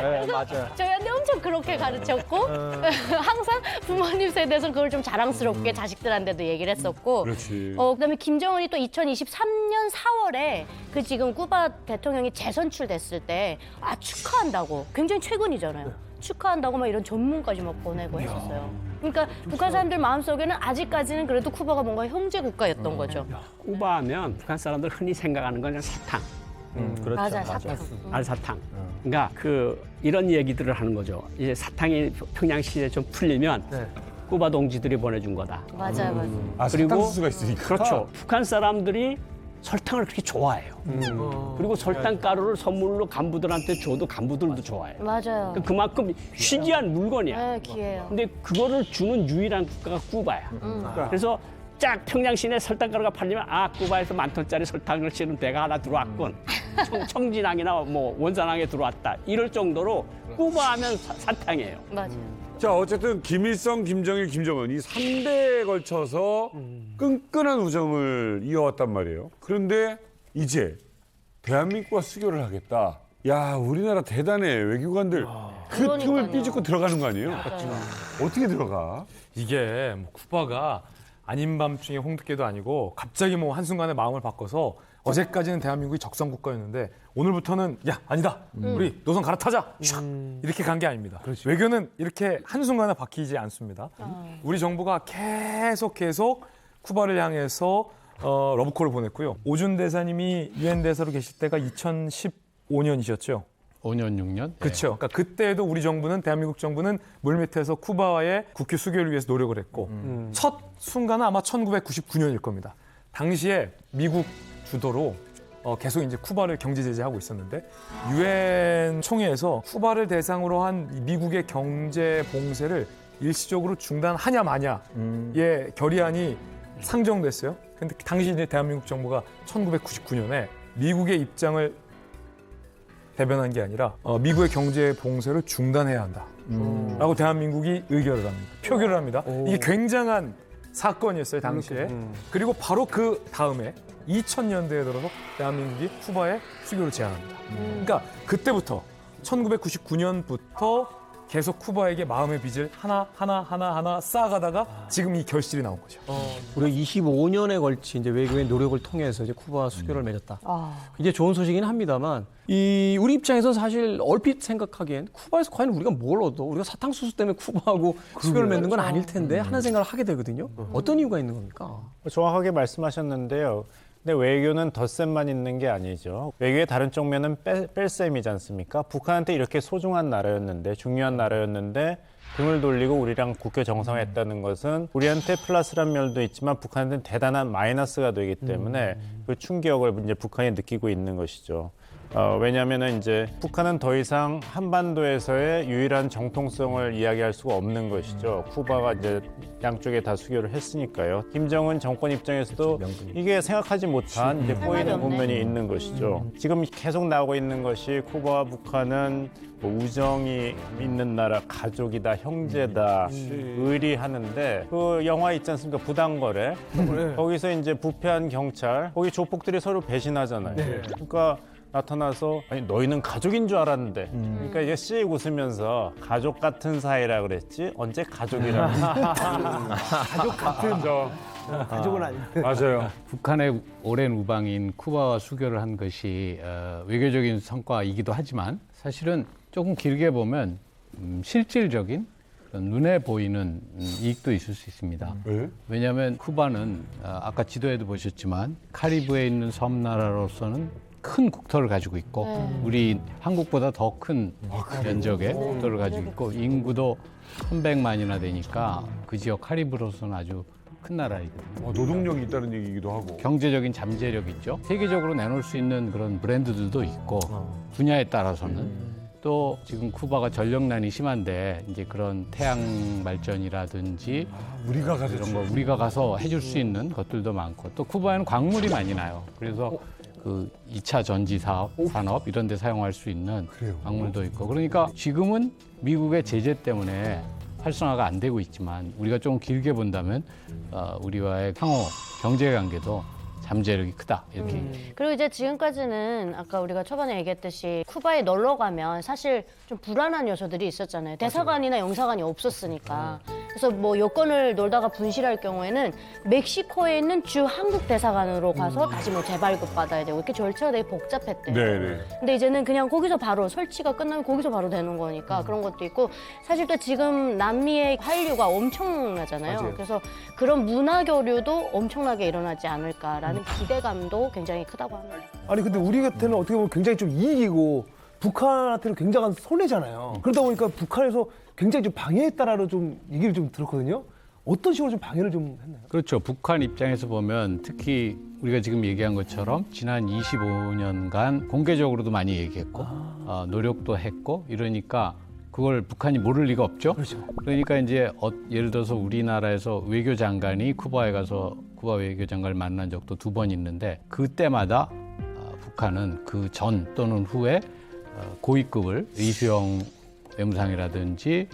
그래서 저희한테 엄청 그렇게 가르쳤고 항상 부모님 세대에서 그걸 좀 자랑스럽게 자식들한테도 얘기를 했었고 그다음에 김정은이 또 2023년 4월에 그 지금 쿠바 대통령이 재선출됐을 때 축하한다고 굉장히 최근이잖아요. 축하한다고 막 이런 전문까지 막 보내고 했었어요. 그러니까 북한 사람들 마음속에는 아직까지는 그래도 쿠바가 뭔가 형제 국가였던 거죠. 쿠바 하면 북한 사람들 흔히 생각하는 건 그냥 사탕. 그렇죠. 맞아, 사탕. 알사탕. 그러니까 이런 얘기들을 하는 거죠. 이제 사탕이 평양시에 좀 풀리면 쿠바 동지들이 보내준 거다. 맞아요. 그리고 사탕수수가 있으니까. 그렇죠. 북한 사람들이 설탕을 그렇게 좋아해요. 그리고 설탕 가루를 선물로 간부들한테 줘도 간부들도 좋아해요. 맞아요. 그만큼 희귀한 물건이야. 네, 귀해요. 근데 그거를 주는 유일한 국가가 쿠바야. 그래서 쫙 평양 시내 설탕가루가 팔리면 쿠바에서 10,000톤짜리 설탕을 실은 배가 하나 들어왔군. 청진항이나 뭐 원산항에 들어왔다. 이럴 정도로 쿠바 하면 사탕이에요. 맞아요. 자, 어쨌든 김일성, 김정일, 김정은 이 3대에 걸쳐서 끈끈한 우정을 이어왔단 말이에요. 그런데 이제 대한민국과 수교를 하겠다. 야, 우리나라 대단해. 외교관들 그 틈을 삐죽고 들어가는 거 아니에요? 어떻게 들어가? 이게 뭐 쿠바가 아닌 밤중에 홍두깨도 아니고 갑자기 뭐 한순간에 마음을 바꿔서 어제까지는 대한민국이 적성 국가였는데 오늘부터는 아니다. 우리 노선 갈아타자. 이렇게 간 게 아닙니다. 외교는 이렇게 한순간에 바뀌지 않습니다. 우리 정부가 계속 쿠바를 향해서 러브콜을 보냈고요. 오준 대사님이 유엔 대사로 계실 때가 2015년이셨죠. 5년, 6년? 그렇죠. 그러니까 그때도 우리 정부는 대한민국 정부는 물밑에서 쿠바와의 국교 수교를 위해서 노력을 했고 첫 순간은 아마 1999년일 겁니다. 당시에 미국 주도로 계속 이제 쿠바를 경제 제재하고 있었는데 유엔 총회에서 쿠바를 대상으로 한 미국의 경제 봉쇄를 일시적으로 중단하냐 마냐의 결의안이 상정됐어요. 근데 당시 이제 대한민국 정부가 1999년에 미국의 입장을 대변한 게 아니라 미국의 경제 봉쇄를 중단해야 한다라고 대한민국이 의결을 합니다. 표결을 합니다. 이게 굉장한 사건이었어요, 당시에. 그리고 바로 그 다음에 2000년대에 들어서 대한민국이 쿠바에 수교를 제안합니다. 그러니까 그때부터 1999년부터 계속 쿠바에게 마음의 빚을 하나 쌓아가다가 지금 이 결실이 나온 거죠. 우리가 25년에 걸친 이제 외교의 노력을 통해서 이제 쿠바와 수교를 맺었다. 이제 좋은 소식이긴 합니다만, 우리 입장에서 사실 얼핏 생각하기엔 쿠바에서 과연 우리가 뭘 얻어? 우리가 사탕수수 때문에 쿠바하고 수교를 맺는 건 아닐 텐데 하는 생각을 하게 되거든요. 어떤 이유가 있는 겁니까? 정확하게 말씀하셨는데요. 근데 외교는 덧셈만 있는 게 아니죠. 외교의 다른 쪽면은 뺄셈이지 않습니까? 북한한테 이렇게 소중한 나라였는데, 중요한 나라였는데 등을 돌리고 우리랑 국교 정상화했다는 것은 우리한테 플러스란 면도 있지만 북한한테는 대단한 마이너스가 되기 때문에 그 충격을 이제 북한이 느끼고 있는 것이죠. 왜냐하면은 이제 북한은 더 이상 한반도에서의 유일한 정통성을 이야기할 수가 없는 것이죠. 쿠바가 이제 양쪽에 다 수교를 했으니까요. 김정은 정권 입장에서도 이게 생각하지 못한 이제 꼬이는 국면이 있는 것이죠. 지금 계속 나오고 있는 것이 쿠바와 북한은 뭐 우정이 있는 나라, 가족이다, 형제다, 의리하는데 그 영화 있지 않습니까? 부당거래. 거기서 이제 부패한 경찰, 거기 조폭들이 서로 배신하잖아요. 그러니까 나타나서 아니 너희는 가족인 줄 알았는데 그러니까 이제 씩 웃으면서 가족 같은 사이라 그랬지 언제 가족이라고 가족 같은 가족은 아닌데 맞아요. 북한의 오랜 우방인 쿠바와 수교를 한 것이 외교적인 성과이기도 하지만 사실은 조금 길게 보면 실질적인 눈에 보이는 이익도 있을 수 있습니다. 왜냐하면 쿠바는 아까 지도에도 보셨지만 카리브해에 있는 섬나라로서는 큰 국토를 가지고 있고 우리 한국보다 더 큰 면적의 국토를 가지고 있고 인구도 300만이나 되니까 그 지역 카리브로서는 아주 큰 나라이거든요. 노동력이 있다는 얘기이기도 하고. 경제적인 잠재력 있죠. 세계적으로 내놓을 수 있는 그런 브랜드들도 있고 분야에 따라서는 또 지금 쿠바가 전력난이 심한데 이제 그런 태양 발전이라든지 우리가 가서 이런 거 우리가 가서 해줄 수 있는 것들도 많고 또 쿠바에는 광물이 많이 나요. 그래서 그 2차 전지 산업 이런 데 사용할 수 있는 광물도 있고 그러니까 지금은 미국의 제재 때문에 활성화가 안 되고 있지만 우리가 좀 길게 본다면 우리와의 향후 경제 관계도 잠재력이 크다 이렇게. 그리고 이제 지금까지는 아까 우리가 초반에 얘기했듯이 쿠바에 놀러 가면 사실 좀 불안한 요소들이 있었잖아요. 대사관이나 영사관이 없었으니까. 그래서 뭐 여권을 놀다가 분실할 경우에는 멕시코에 있는 주 한국 대사관으로 가서 다시 뭐 재발급 받아야 되고 이렇게 절차가 되게 복잡했대요. 네네. 근데 이제는 그냥 거기서 바로 설치가 끝나면 거기서 바로 되는 거니까 그런 것도 있고 사실 또 지금 남미의 한류가 엄청나잖아요. 맞아요. 그래서 그런 문화 교류도 엄청나게 일어나지 않을까라는 기대감도 굉장히 크다고 합니다. 아니 근데 우리한테는 어떻게 보면 굉장히 좀 이익이고 북한한테는 굉장한 손해잖아요. 그러다 보니까 북한에서 굉장히 좀 방해했다라는 좀 얘기를 좀 들었거든요. 어떤 식으로 좀 방해를 좀 했나요? 그렇죠. 북한 입장에서 보면 특히 우리가 지금 얘기한 것처럼 지난 25년간 공개적으로도 많이 얘기했고 노력도 했고 이러니까 그걸 북한이 모를 리가 없죠. 그렇죠. 그러니까 이제 예를 들어서 우리나라에서 외교장관이 쿠바에 가서 쿠바 외교장관을 만난 적도 2번 있는데 그때마다 북한은 그 전 또는 후에 고위급을 이수영 외무상이라든지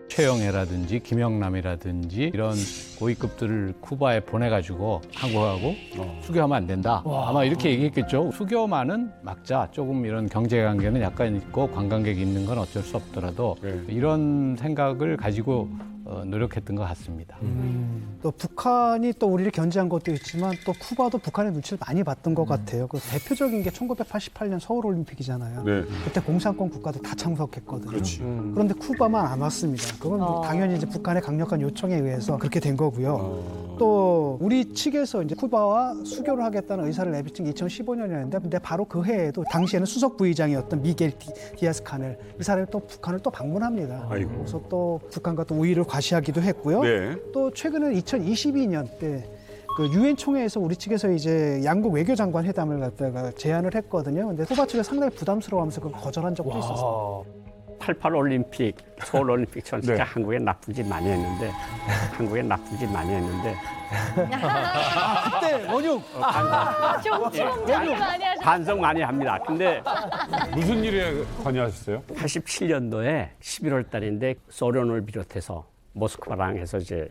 최영애라든지 김영남이라든지 이런 고위급들을 쿠바에 보내가지고 한국하고 수교하면 안 된다. 아마 이렇게 얘기했겠죠. 수교만은 막자. 조금 이런 경제관계는 약간 있고 관광객 있는 건 어쩔 수 없더라도 이런 생각을 가지고 노력했던 것 같습니다. 또 북한이 또 우리를 견제한 것도 있지만 또 쿠바도 북한의 눈치를 많이 봤던 것 같아요. 그 대표적인 게 1988년 서울올림픽이잖아요. 네. 그때 공산권 국가도 다 참석했거든요. 그렇지. 그런데 쿠바만 안 왔습니다. 그건 뭐 당연히 이제 북한의 강력한 요청에 의해서 그렇게 된 거고요. 또 우리 측에서 이제 쿠바와 수교를 하겠다는 의사를 내비친 게 2015년이었는데 근데 바로 그 해에도 당시에는 수석 부의장이었던 미겔 디아스 카넬 이 사람이 또 북한을 또 방문합니다. 아이고. 그래서 또 북한과 또 우위를 과시하기도 했고요. 네. 또 최근에 2022년 때 그 유엔 총회에서 우리 측에서 이제 양국 외교장관 회담을 갖다가 제안을 했거든요. 근데 쿠바 측이 상당히 부담스러워하면서 그걸 거절한 적도 있었어요. 88 올림픽, 서울 올림픽처럼 진짜 네. 한국에 나쁜 짓 많이 했는데 그때 원육 정치공작이 많이 하셨어요. 반성 많이 합니다. 근데 무슨 일에 관여하셨어요? 87년도에 11월 달인데 소련을 비롯해서 모스크바랑 해서 이제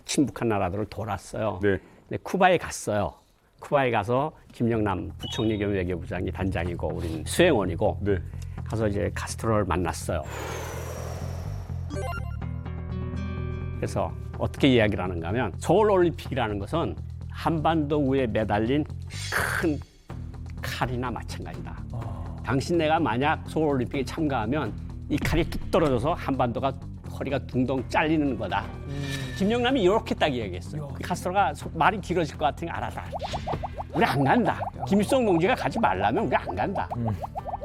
친북한 나라들을 돌았어요. 네. 근데 쿠바에 갔어요. 쿠바에 가서 김영남 부총리 겸 외교부장이 단장이고 우리는 수행원이고 네. 가서 이제 카스트로를 만났어요. 그래서 어떻게 이야기를 하는가 하면 서울올림픽이라는 것은 한반도 위에 매달린 큰 칼이나 마찬가지다. 당신네가 만약 서울올림픽에 참가하면 이 칼이 뚝 떨어져서 한반도가 허리가 둥둥 잘리는 거다. 김영남이 이렇게 딱 이야기했어요. 카스트로가 말이 길어질 것 같으니 알아라. 우리 안 간다. 김일성 동지가 가지 말라면 우리 안 간다.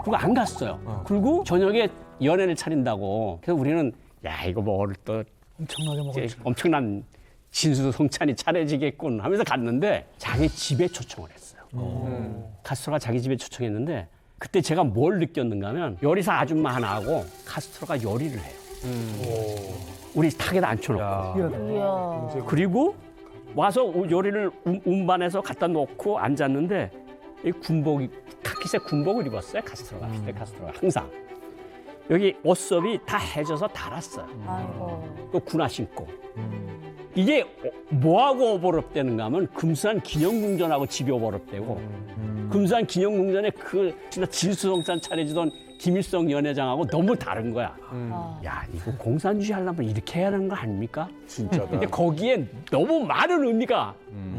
그리고 안 갔어요. 그리고 저녁에 연회를 차린다고. 그래서 우리는 야 이거 뭐를 또 엄청나게 먹었죠. 엄청난 진수성찬이 차려지겠군 하면서 갔는데 자기 집에 초청을 했어요. 카스트로가 자기 집에 초청했는데 그때 제가 뭘 느꼈는가 하면 요리사 아줌마 하나하고 카스트로가 요리를 해요. 우리 탁에다 앉혀놓고. 이야. 그리고 와서 요리를 운반해서 갖다 놓고 앉았는데 이 군복이 카키색 군복을 입었어요. 카스트로가 피델 카스트로가 항상 여기 옷섭이 다 해져서 달았어요. 아이고. 또 군화 신고. 이게 뭐하고 오버랩되는가 하면 금수산 기념궁전하고 집이 오버랩되고 금수산 기념궁전에 그 진짜 진수성찬 차려주던 김일성 연회장하고 너무 다른 거야. 야 이거 공산주의 하려면 이렇게 해야 하는 거 아닙니까? 진짜다. 근데 거기에 너무 많은 의미가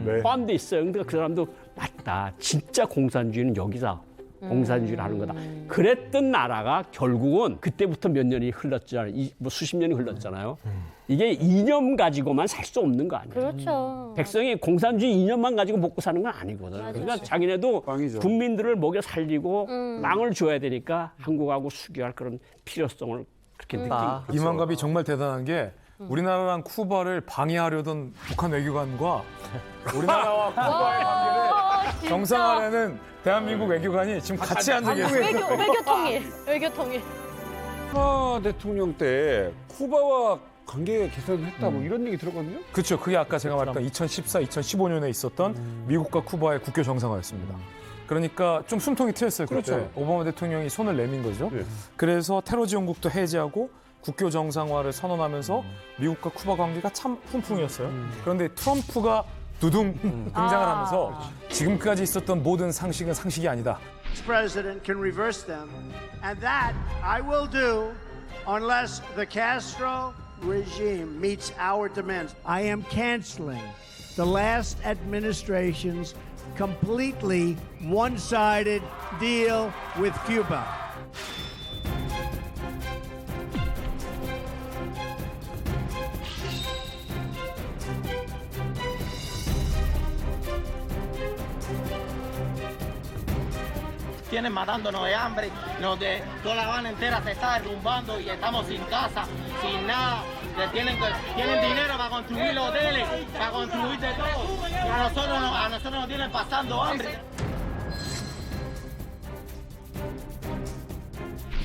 네. 포함돼 있어요. 근데 그 사람도 맞다. 진짜 공산주의는 여기서 공산주의를 하는 거다. 그랬던 나라가 결국은 그때부터 몇 년이 흘렀잖아요. 뭐 수십 년이 흘렀잖아요. 이게 이념 가지고만 살 수 없는 거 아니에요. 그렇죠. 백성이 공산주의 이념만 가지고 먹고 사는 건 아니거든. 그러니까 자기네도 빵이죠. 국민들을 먹여 살리고 빵을 줘야 되니까 한국하고 수교할 그런 필요성을 그렇게 느낀 거죠. 이만갑이 정말 대단한 게 우리나라랑 쿠바를 방해하려던 북한 외교관과 우리나라와 쿠바의 관계를 정상화하려는 대한민국 외교관이 지금 같이 앉아 계세요. 외교 통일. 쿠바 대통령 때 쿠바와 관계 개선했다 뭐 이런 얘기 들었거든요. 그렇죠. 그게 아까 제가 말했던 2014, 2015년에 있었던 미국과 쿠바의 국교 정상화였습니다. 그러니까 좀 숨통이 트였어요. 그때 그렇죠. 오바마 대통령이 손을 내민 거죠. 네. 그래서 테러 지원국도 해제하고 국교 정상화를 선언하면서 미국과 쿠바 관계가 참 훈풍이었어요. 그런데 트럼프가 두둥 등장을 하면서 지금까지 있었던 모든 상식은 상식이 아니다. This president can reverse them, and that I will do unless the Castro regime meets our demands. I am canceling the last administration's completely one-sided deal with Cuba. Tienen matándonos de hambre, toda La Habana entera se está derrumbando y estamos sin casa, sin nada. Tienen dinero para construir hoteles, para construir de todo. Y a nosotros nos tienen pasando hambre.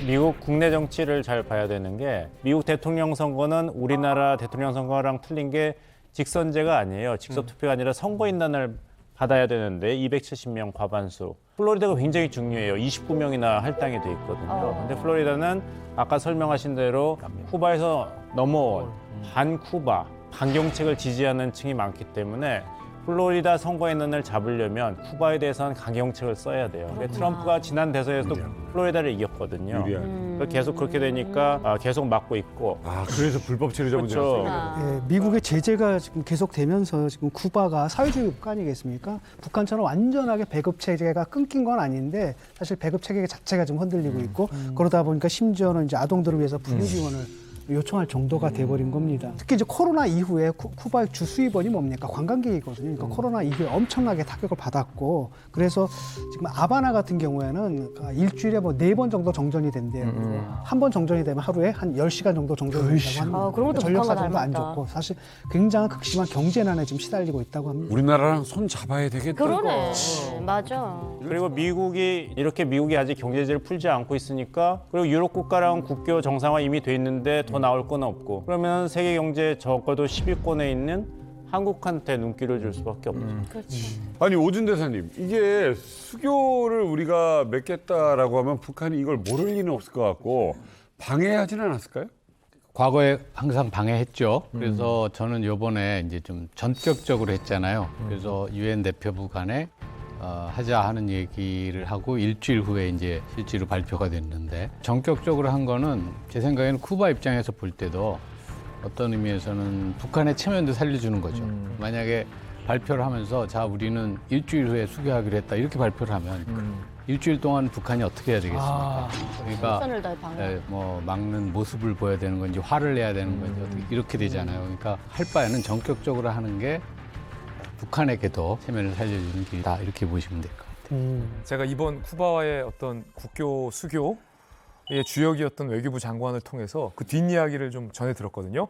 미국 국내 정치를 잘 봐야 되는 게 미국 대통령 선거는 우리나라 대통령 선거랑 틀린 게 직선제가 아니에요. 직접 투표가 아니라 선거인단을 받아야 되는데 270명 과반수. 플로리다가 굉장히 중요해요. 29명이나 할당이 돼 있거든요. 근데 플로리다는 아까 설명하신 대로 쿠바에서 넘어온 반쿠바, 반경책을 지지하는 층이 많기 때문에 플로리다 선거인단을 잡으려면 쿠바에 대해서는 강경책을 써야 돼요. 근데 트럼프가 지난 대선에서도 플로리다를 이겼거든요. 그래서 계속 그렇게 되니까 계속 막고 있고. 그래서 불법 체류자 문제가 생겨요. 예, 미국의 제재가 지금 계속되면서 지금 쿠바가 사회주의 국가 아니겠습니까? 북한처럼 완전하게 배급 체계가 끊긴 건 아닌데 사실 배급 체계 자체가 지금 흔들리고 있고 그러다 보니까 심지어는 이제 아동들을 위해서 분유 지원을 요청할 정도가 돼버린 겁니다. 특히 이제 코로나 이후에 쿠바의 주 수입원이 뭡니까? 관광객이거든요. 그러니까 코로나 이후에 엄청나게 타격을 받았고 그래서 지금 아바나 같은 경우에는 일주일에 뭐 4번 정도 정전이 된대요. 한 번 정전이 되면 하루에 한 10시간 정도 정전이 된다고 합니다. 그런 것도 전력 북한과 사정도 안 닮았다. 좋고 사실 굉장한 극심한 경제난에 지금 시달리고 있다고 합니다. 우리나라랑 손 잡아야 되겠다. 그러네. 맞아. 그리고 미국이 아직 경제 제재를 풀지 않고 있으니까 그리고 유럽 국가랑 국교 정상화 이미 돼 있는데 더 나올 건 없고 그러면 세계 경제 적어도 10위권에 있는 한국한테 눈길을 줄 수밖에 없죠. 아니 오준 대사님, 이게 수교를 우리가 맺겠다라고 하면 북한이 이걸 모를 리는 없을 것 같고 방해하지는 않았을까요? 과거에 항상 방해했죠. 그래서 저는 이번에 이제 좀 전격적으로 했잖아요. 그래서 유엔 대표부 간에 하자 하는 얘기를 하고 일주일 후에 이제 실제로 발표가 됐는데 전격적으로 한 거는 제 생각에는 쿠바 입장에서 볼 때도 어떤 의미에서는 북한의 체면도 살려주는 거죠. 만약에 발표를 하면서 자 우리는 일주일 후에 수교하기로 했다 이렇게 발표를 하면 일주일 동안 북한이 어떻게 해야 되겠습니까? 그러니까 뭐 막는 모습을 보여야 되는 건지 화를 내야 되는 건지 어떻게 이렇게 되잖아요. 그러니까 할 바에는 전격적으로 하는 게 북한에게도 체면을 살려주는 길이다 이렇게 보시면 될 것 같아요. 제가 이번 쿠바와의 어떤 국교 수교의 주역이었던 외교부 장관을 통해서 그 뒷이야기를 좀 전해 들었거든요.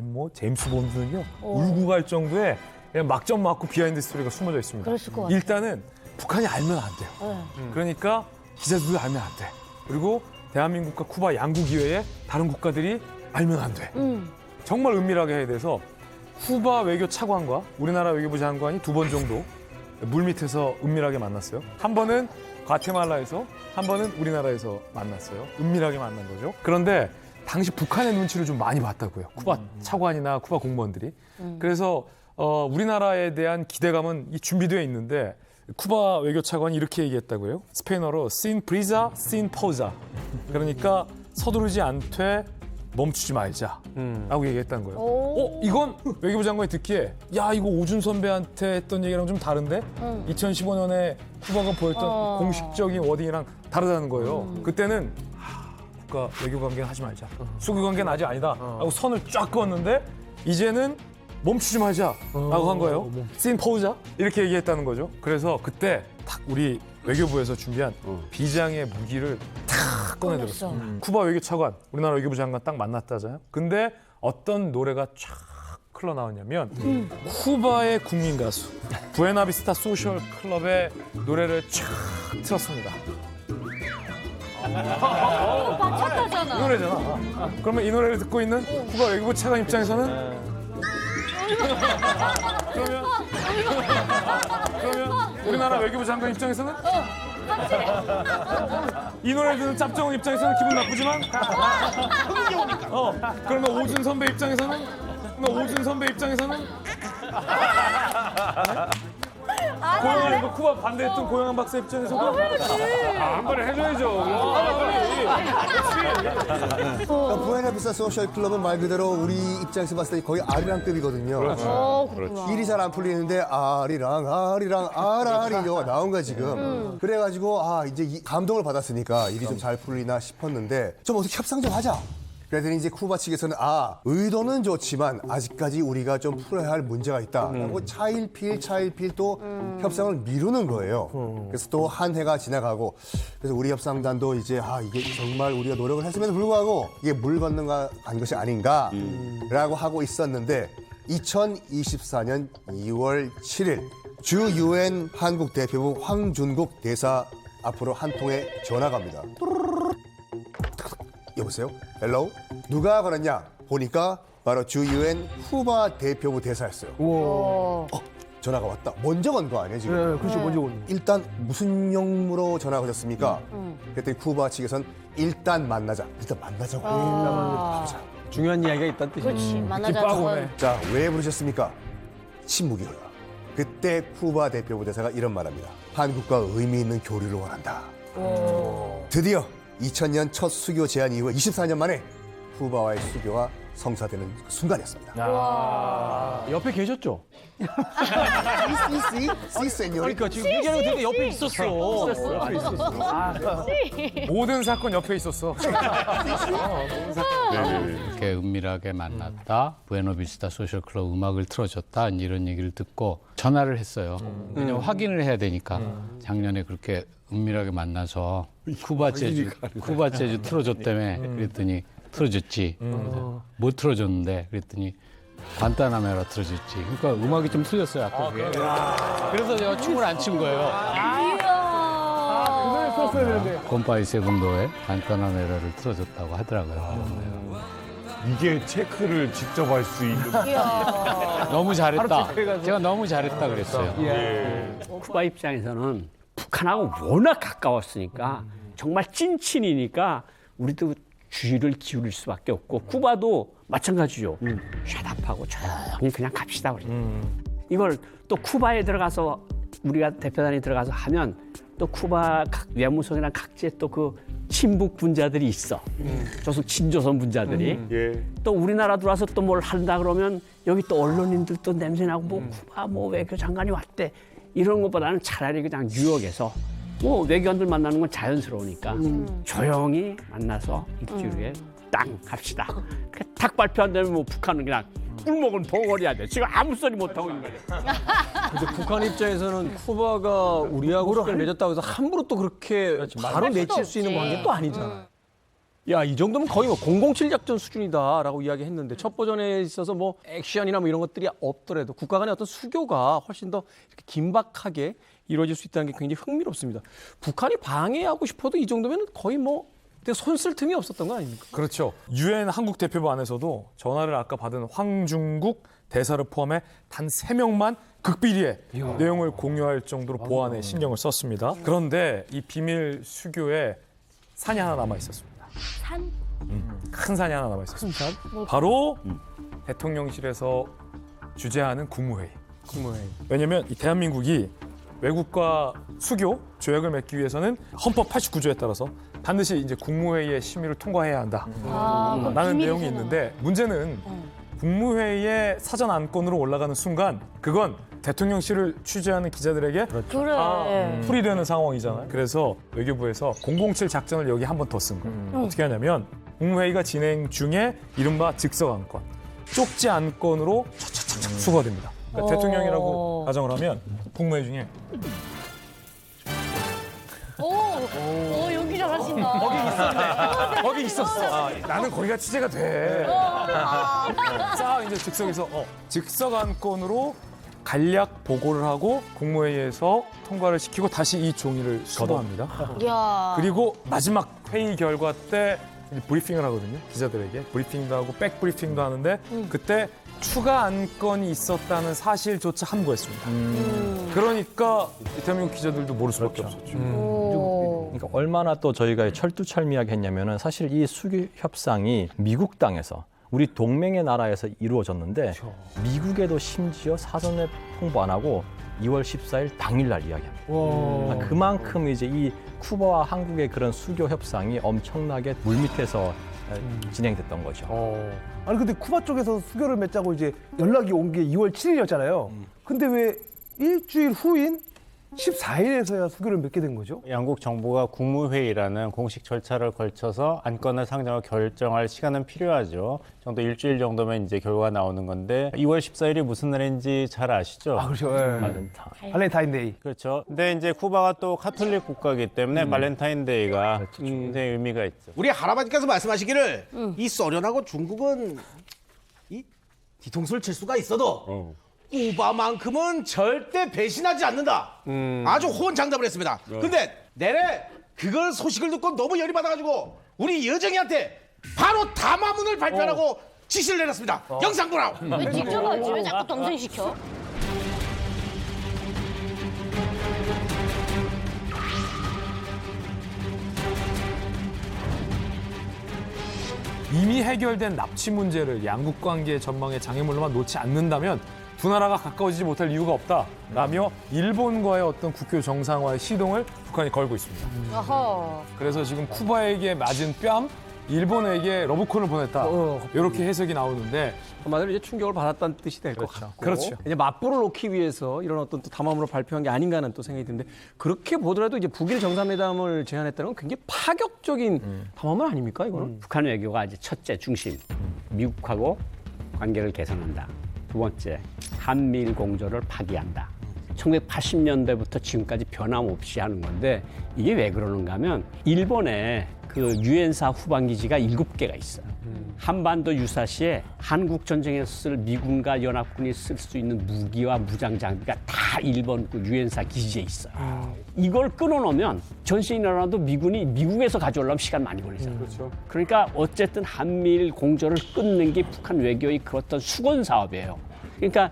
뭐 제임스 본드는요 울고 갈 정도의 그냥 막점 맞고 비하인드 스토리가 숨어져 있습니다. 그랬을 것 같아요. 일단은 북한이 알면 안 돼요. 그러니까 기자들도 알면 안 돼. 그리고 대한민국과 쿠바 양국 이외에 다른 국가들이 알면 안 돼. 정말 은밀하게 해야 돼서 쿠바 외교 차관과 우리나라 외교부 장관이 2번 정도 물밑에서 은밀하게 만났어요. 한 번은 과테말라에서, 한 번은 우리나라에서 만났어요. 은밀하게 만난 거죠. 그런데 당시 북한의 눈치를 좀 많이 봤다고요. 쿠바 차관이나 쿠바 공무원들이. 그래서 우리나라에 대한 기대감은 준비되어 있는데 쿠바 외교 차관이 이렇게 얘기했다고요. 스페인어로 sin prisa, sin pausa. 그러니까 서두르지 않되 멈추지 말자라고 얘기했다는 거예요. 이건 외교부 장관이 듣기에 야 이거 오준 선배한테 했던 얘기랑 좀 다른데 2015년에 쿠바가 보였던 공식적인 워딩이랑 다르다는 거예요. 그때는 국가 외교 관계는 하지 말자. 수교 관계는 아직 아니다. 하고 선을 쫙 그었는데 이제는 멈추지 말자라고 한 거예요. sin pausa 이렇게 얘기했다는 거죠. 그래서 그때 딱 우리 외교부에서 준비한 비장의 무기를 탁 꺼내들었어요. 쿠바 외교 차관, 우리나라 외교부 장관 딱 만났다잖아요. 근데 어떤 노래가 쫙 흘러나오냐면 쿠바의 국민 가수 부에나비스타 소셜 클럽의 노래를 쫙 틀었습니다. 맞췄다잖아. 이 노래잖아. 그러면 이 노래를 듣고 있는 쿠바 외교부 차관 입장에서는 그러면 우리나라 외교부 장관 입장에서는 이 노래를 듣는 짭정은 입장에서는 기분 나쁘지만 그러면 오준 선배 입장에서는 고영한 거 쿠바 반대했던 고영한 박사 입장에서도 한 번에 해줘야죠. 그러니까 부에나비스타 소셜 클럽은 말 그대로 우리 입장에서 봤을 때 거의 아리랑급이거든요. 그렇구나. 일이 잘 안 풀리는데 아리랑 아라리가 나온 거야 지금. 그래가지고 이제 감동을 받았으니까 일이 좀 잘 풀리나 싶었는데 좀 어떻게 협상 좀 하자. 그랬더니 이제 쿠바 측에서는 의도는 좋지만 아직까지 우리가 좀 풀어야 할 문제가 있다. 라고 차일피일 또 협상을 미루는 거예요. 그래서 또 한 해가 지나가고 그래서 우리 협상단도 이제 이게 정말 우리가 노력을 했음에도 불구하고 이게 물 건너간 것이 아닌가라고 하고 있었는데 2024년 2월 7일 주 유엔 한국 대표부 황준국 대사 앞으로 한 통의 전화가 갑니다. 여보세요? 헬로우? 누가 걸었냐? 보니까 바로 주 유엔 쿠바 대표부 대사였어요. 전화가 왔다. 먼저 건 거 아니에요 지금? 네, 그렇죠. 먼저 건. 일단 무슨 용무로 전화가 오셨습니까? 그랬더니 쿠바 측에선 일단 만나자고. 중요한 이야기가 있다는 뜻이죠. 그렇지. 만나자고. 자, 왜 부르셨습니까? 침묵이 흘러. 그때 쿠바 대표 부대사가 이런 말합니다. 한국과 의미 있는 교류를 원한다. 드디어 2000년 첫 수교 제안 이후 24년 만에 쿠바와의 수교가 성사되는 순간이었습니다. 옆에 계셨죠? 그러니까 지금 얘기하는 거 되게 옆에 있었어. 모든 사건 옆에 있었어. 이렇게 은밀하게 만났다. 부에노비스타 소셜클럽 음악을 틀어줬다. 이런 얘기를 듣고 전화를 했어요. 왜냐면 확인을 해야 되니까. 작년에 그렇게 은밀하게 만나서 쿠바 재즈 틀어줬다며. 그랬더니 틀어줬지. 못 틀어줬는데 그랬더니 관타나메라 틀어줬지. 그러니까 음악이 좀 틀렸어요. 아까 그게. 그래서 제가 춤을 안 춘 거예요. 그걸 썼어야 되는데. 콤파이 세븐도에 관타나메라를 틀어줬다고 하더라고요. 이게 체크를 직접 할 수 있는. 너무 잘했다. 제가 너무 잘했다 그랬어요. 쿠바 입장에서는 북한하고 워낙 가까웠으니까 정말 찐친이니까 우리도 주의를 기울일 수밖에 없고 쿠바도 마찬가지죠. 샷업하고 조용히 그냥 갑시다. 이걸 또 쿠바에 들어가서 우리가 대표단이 들어가서 하면 또 쿠바 외무성이나 각지에 또 그 친북 분자들이 있어. 친조선 분자들이. 또 우리나라 들어와서 또 뭘 한다 그러면 여기 또 언론인들 또 냄새나고 뭐 쿠바 뭐 외교 장관이 왔대. 이런 것보다는 차라리 그냥 뉴욕에서 뭐 외교관들 만나는 건 자연스러우니까 조용히 만나서 일주일에 땅 갑시다. 탁 발표 안 되면 뭐 북한은 그냥 꿀먹은 덩어리야 돼. 지금 아무 소리 못 하고 있는 거야. 근데 북한 입장에서는 쿠바가 우리하고 수교를 맺었다고 해서 함부로 또 그렇게 바로 내칠 수 있는 관계는 또 아니잖아. 야, 이 정도면 거의 뭐 007 작전 수준이다라고 이야기했는데 첫 버전에 있어서 뭐 액션이나 뭐 이런 것들이 없더라도 국가 간의 어떤 수교가 훨씬 더 이렇게 긴박하게 이루어질 수 있다는 게 굉장히 흥미롭습니다. 북한이 방해하고 싶어도 이 정도면 거의 뭐 손 쓸 틈이 없었던 거 아닙니까? 그렇죠. 유엔 한국 대표부 안에서도 전화를 아까 받은 황중국 대사를 포함해 단 3명만 극비리에 내용을 공유할 정도로 보안에 신경을 썼습니다. 그런데 이 비밀 수교에 산이 하나 남아 있었습니다. 산? 큰 산이 하나 남아 있었습니다. 바로 대통령실에서 주재하는 국무회의. 왜냐하면 이 대한민국이 외국과 수교 조약을 맺기 위해서는 헌법 89조에 따라서 반드시 이제 국무회의의 심의를 통과해야 한다. 라는 내용이 있는데 문제는 국무회의의 사전 안건으로 올라가는 순간 그건 대통령실을 취재하는 기자들에게 풀이 되는 상황이잖아요. 그래서 외교부에서 007 작전을 여기 한 번 더 쓴 거예요. 어떻게 하냐면 국무회의가 진행 중에 이른바 즉석 안건, 쪽지 안건으로 차차차차 수거가 됩니다. 그러니까 대통령이라고 가정을 하면 국무회의 중에 연기 잘하신다. 거기 있었네. 거기 있었어. 나는 거기가 취재가 돼. 싹 이제 즉석에서 즉석 안건으로 간략 보고를 하고 국무회의에서 통과를 시키고 다시 이 종이를 수거합니다. 그리고 마지막 회의 결과 때 브리핑을 하거든요. 기자들에게 브리핑도 하고 백 브리핑도 하는데 그때 추가 안건이 있었다는 사실조차 함구했습니다. 그러니까 대한민국 기자들도 모를 수밖에 없었죠. 그러니까 얼마나 또 저희가 철두철미하게 했냐면은 사실 이 수교 협상이 미국 땅에서 우리 동맹의 나라에서 이루어졌는데 미국에도 심지어 사전에 통보 안 하고 2월 14일 당일날 이야기합니다. 그만큼 이제 이 쿠바와 한국의 그런 수교 협상이 엄청나게 물밑에서 진행됐던 거죠. 아니 근데 쿠바 쪽에서 수교를 맺자고 이제 연락이 온 게 2월 7일이었잖아요. 근데 왜 일주일 후인 14일에서야 수교를 맺게 된 거죠? 양국 정부가 국무회의라는 공식 절차를 걸쳐서 안건을 상정하고 결정할 시간은 필요하죠. 정도 일주일 정도면 이제 결과가 나오는 건데 2월 14일이 무슨 날인지 잘 아시죠? 그렇죠. 발렌타인데이. 그렇죠. 근데 이제 쿠바가 또 카톨릭 국가이기 때문에 발렌타인데이가 굉장히 의미가 있죠. 우리 할아버지께서 말씀하시기를 이 소련하고 중국은 이 뒤통수를 칠 수가 있어도 쿠바만큼은 절대 배신하지 않는다. 아주 호언장담을 했습니다. 근데 내래 그걸 소식을 듣고 너무 열이 받아가지고 우리 여정이한테 바로 담화문을 발표하라고 지시를 내렸습니다. 영상 보라고. 왜 직접 하지? 왜 자꾸 동생시켜? 이미 해결된 납치 문제를 양국 관계 전망의 장애물로만 놓지 않는다면 두 나라가 가까워지지 못할 이유가 없다라며 일본과의 어떤 국교 정상화의 시동을 북한이 걸고 있습니다. 어허. 그래서 지금 쿠바에게 맞은 뺨, 일본에게 러브콜을 보냈다. 이렇게 해석이 나오는데 한마디로 이제 충격을 받았다는 뜻이 될 것 같고. 그렇죠. 이제 맞불을 놓기 위해서 이런 어떤 또 담화문을 발표한 게 아닌가 하는 또 생각이 드는데 그렇게 보더라도 이제 북일 정상회담을 제안했다는 건 굉장히 파격적인 담화문 아닙니까 이거는? 북한 외교가 이제 첫째 중심, 미국하고 관계를 개선한다. 두 번째, 한미일 공조를 파기한다. 1980년대부터 지금까지 변함없이 하는 건데 이게 왜 그러는가 하면 일본에 그 유엔사 후방기지가 7개가 있어요. 한반도 유사시에 한국 전쟁에서 쓸 미군과 연합군이 쓸 수 있는 무기와 무장 장비가 다 일본 그 유엔사 기지에 있어요. 이걸 끊어놓으면 전쟁이 일어나도 미군이 미국에서 가져오려면 시간 많이 걸리잖아요. 그렇죠. 그러니까 어쨌든 한미일 공조를 끊는 게 북한 외교의 그 어떤 수건 사업이에요. 그러니까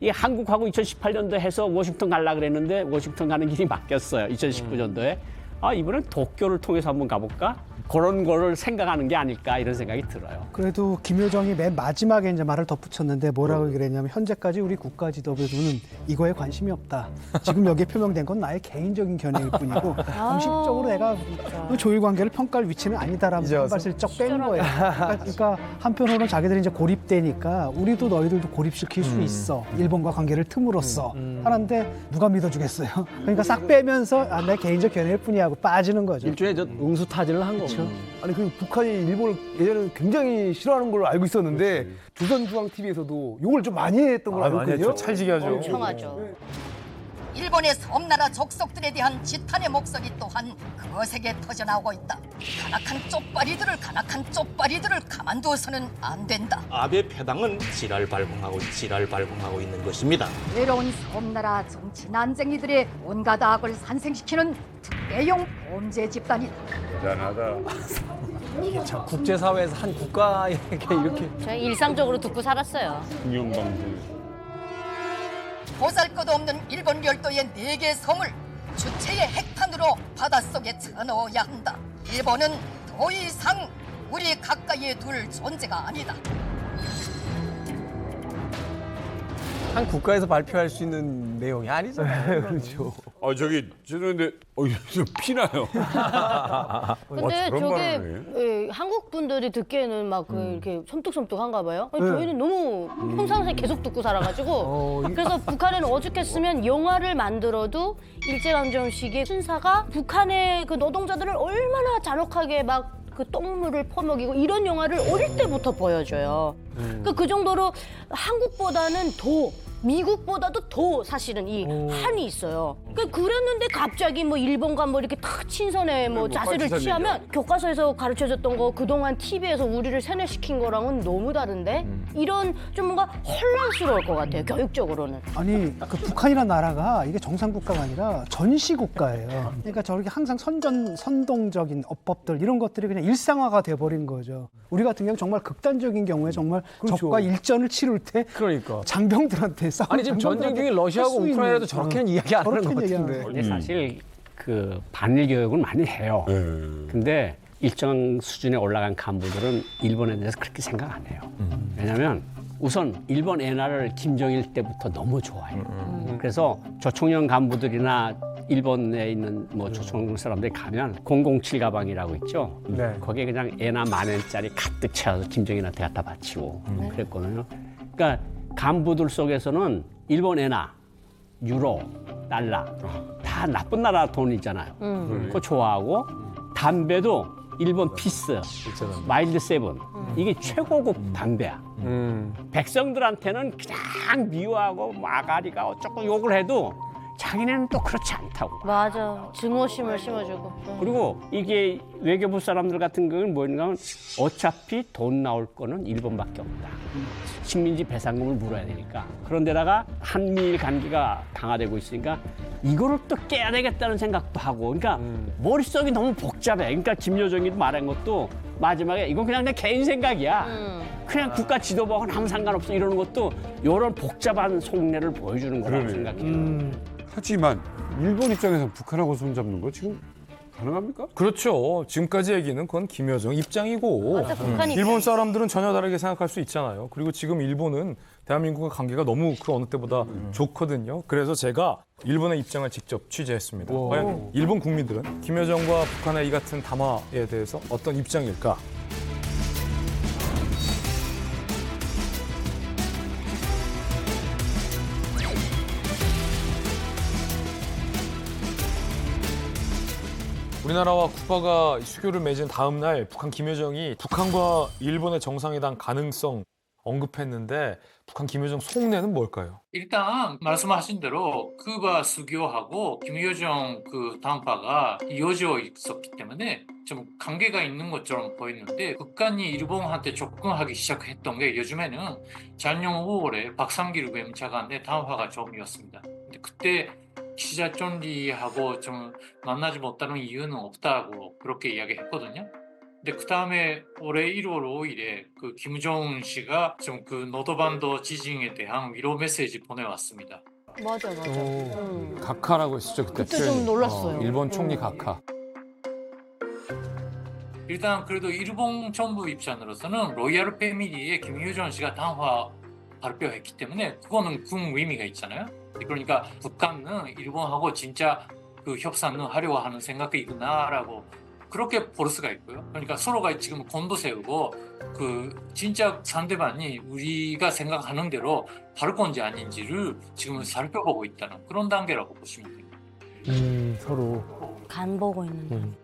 이 한국하고 2018년도에 해서 워싱턴 가려고 그랬는데 워싱턴 가는 길이 막혔어요. 2019년도에. 아, 이번엔 도쿄를 통해서 한번 가볼까? 그런 거를 생각하는 게 아닐까 이런 생각이 들어요. 그래도 김여정이 맨 마지막에 이제 말을 덧붙였는데 뭐라고 그랬냐면 현재까지 우리 국가 지도부는 이거에 관심이 없다. 지금 여기에 표명된 건 나의 개인적인 견해일 뿐이고 공식적으로 내가 조일 관계를 평가할 위치는 아니다라면서 한 발 슬쩍 뺀 거예요. 그러니까 한편으로는 자기들이 이제 고립되니까 우리도 너희들도 고립시킬 수 있어. 일본과 관계를 틈으로써 하는데 누가 믿어주겠어요. 그러니까 싹 빼면서 내 개인적 견해일 뿐이야 하고 빠지는 거죠. 일종의 응수타진을 한 거죠. 아니 그 북한이 일본을 예전에는 굉장히 싫어하는 걸로 알고 있었는데 조선중앙TV에서도 욕을 좀 많이 했던 걸로 알고 있거든요. 찰지게 하죠. 엄청 하죠. 일본의 섬나라 족속들에 대한 지탄의 목소리 또한 거세게 터져나오고 있다. 간악한 쪽발이들을 가만두어서는 안 된다. 아베 패당은 지랄 발광하고 있는 것입니다. 외로운 섬나라 정치 난쟁이들의 온갖 악을 산생시키는 특대용 범죄 집단이다. 대단하다. 이게 참 국제사회에서 한 국가에게 이렇게 저는 일상적으로 듣고 살았어요. 공영방송. 보잘것없는 일본 열도의 4개 섬을 주체의 핵탄으로 바닷속에 쳐넣어야 한다. 일본은 더 이상 우리 가까이에 둘 존재가 아니다. 한 국가에서 발표할 수 있는 내용이 아니잖아요. 그렇죠. 저기 저런데 좀 피나요. 근데 저게 한국 분들이 듣기에는 막 이렇게 섬뜩섬뜩한가 봐요. 아니, 저희는 너무 평상시에 계속 듣고 살아가지고 그래서 북한에는 오죽했으면 영화를 만들어도 일제강점 시기에 순사가 북한의 그 노동자들을 얼마나 잔혹하게 막 그 똥물을 퍼먹이고 이런 영화를 어릴 때부터 보여줘요. 그 정도로 한국보다는 더 미국보다도 더 사실은 이 한이 있어요. 그랬는데 갑자기 뭐 일본과 뭐 이렇게 탁 친선에 뭐 자세를 취하면 교과서에서 가르쳐줬던 거 그동안 TV에서 우리를 세뇌시킨 거랑은 너무 다른데 이런 좀 뭔가 혼란스러울 것 같아요. 교육적으로는. 아니 그 북한이라는 나라가 이게 정상국가가 아니라 전시국가예요. 그러니까 저렇게 항상 선동적인 어법들 이런 것들이 그냥 일상화가 돼버린 거죠. 우리 같은 경우 정말 극단적인 경우에 정말 적과 일전을 치룰 때 그러니까 장병들한테 아니 지금 전쟁 중에 러시아하고 우크라이나도 저렇게는 이야기 안 하는 것 같은데. 근데 사실 그 반일 교육은 많이 해요. 근데 일정 수준에 올라간 간부들은 일본에 대해서 그렇게 생각 안 해요. 왜냐하면 우선 일본 엔화를 김정일 때부터 너무 좋아해요. 그래서 조총련 간부들이나 일본에 있는 뭐 조총련 사람들이 가면 007 가방이라고 있죠. 네. 거기에 그냥 엔화 10,000원짜리 가득 채워서 김정일한테 갖다 바치고 그랬거든요. 그러니까 간부들 속에서는 일본 엔화, 유로, 달러 다 나쁜 나라 돈이잖아요. 그거 좋아하고 담배도 일본 피스, 마일드 세븐 이게 최고급 담배야. 백성들한테는 그냥 미워하고 마가리가 어쩌고 욕을 해도 자기네는 또 그렇지 않다고. 맞아. 증오심을 심어주고. 그리고 이게 외교부 사람들 같은 경우는 뭐였냐 하면 어차피 돈 나올 거는 일본밖에 없다. 식민지 배상금을 물어야 되니까. 그런데다가 한미일 관계가 강화되고 있으니까 이거를 또 깨야 되겠다는 생각도 하고. 그러니까 머릿속이 너무 복잡해. 그러니까 김여정이 말한 것도 마지막에 이건 그냥 내 개인 생각이야. 그냥 국가 지도부하고는 아무 상관없어 이러는 것도 이런 복잡한 속내를 보여주는 거라고 생각해요. 하지만 일본 입장에서 북한하고 손잡는 거 지금 가능합니까? 그렇죠. 지금까지 얘기는 그건 김여정 입장이고 맞아, 북한 일본 입장이지. 사람들은 전혀 다르게 생각할 수 있잖아요. 그리고 지금 일본은 대한민국과 관계가 너무 그 어느 때보다 좋거든요. 그래서 제가 일본의 입장을 직접 취재했습니다. 과연 일본 국민들은 김여정과 북한의 이 같은 담화에 대해서 어떤 입장일까? 우리나라와 쿠바가 수교를 맺은 다음 날 북한 김여정이 북한과 일본의 정상회담 가능성 언급했는데 북한 김여정 속내는 뭘까요? 일단 말씀하신 대로 쿠바 수교하고 김여정 그 담화가 이어져 있었기 때문에 좀 관계가 있는 것처럼 보였는데 북한이 일본한테 접근하기 시작했던 게 요즘에는 작년 5월에 박상길 외무차관의 담화가 처음이었습니다. 근데 그때 기자 총리하고 좀 만나지 못하는 이유는 없다고 그렇게 이야기했거든요. 근데 그 다음에 올해 1월 5일에 그 김정은 씨가 좀 그 노도반도 지진에 대한 위로 메시지 보내왔습니다. 맞아. 각하라고 했었죠 그때. 그때 좀 놀랐어요. 일본 총리 각하. 일단 그래도 일본 정부 입장으로서는 로얄 패밀리의 김여정 씨가 담화 발표했기 때문에 그거는 큰 의미가 있잖아요. 그러니까 북한은 일본하고 진짜 그 협상을 하려고 하는 생각이구나라고 그렇게 볼 수가 있고요. 그러니까 서로가 지금 곤도 세우고 그 진짜 상대방이 우리가 생각하는 대로 다를 건지 아닌지를 지금 살펴보고 있다는 그런 단계라고 보시면 됩니다. 서로 간 보고 있는데.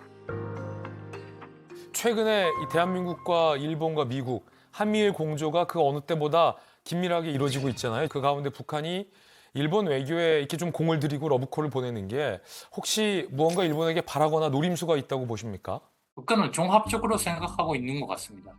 최근에 이 대한민국과 일본과 미국, 한미일 공조가 그 어느 때보다 긴밀하게 이루어지고 있잖아요. 그 가운데 북한이 일본 외교에 이렇게 좀 공을 들이고 러브콜을 보내는 게 혹시 무언가 일본에게 바라거나 노림수가 있다고 보십니까? 북한은 종합적으로 생각하고 있는 것 같습니다.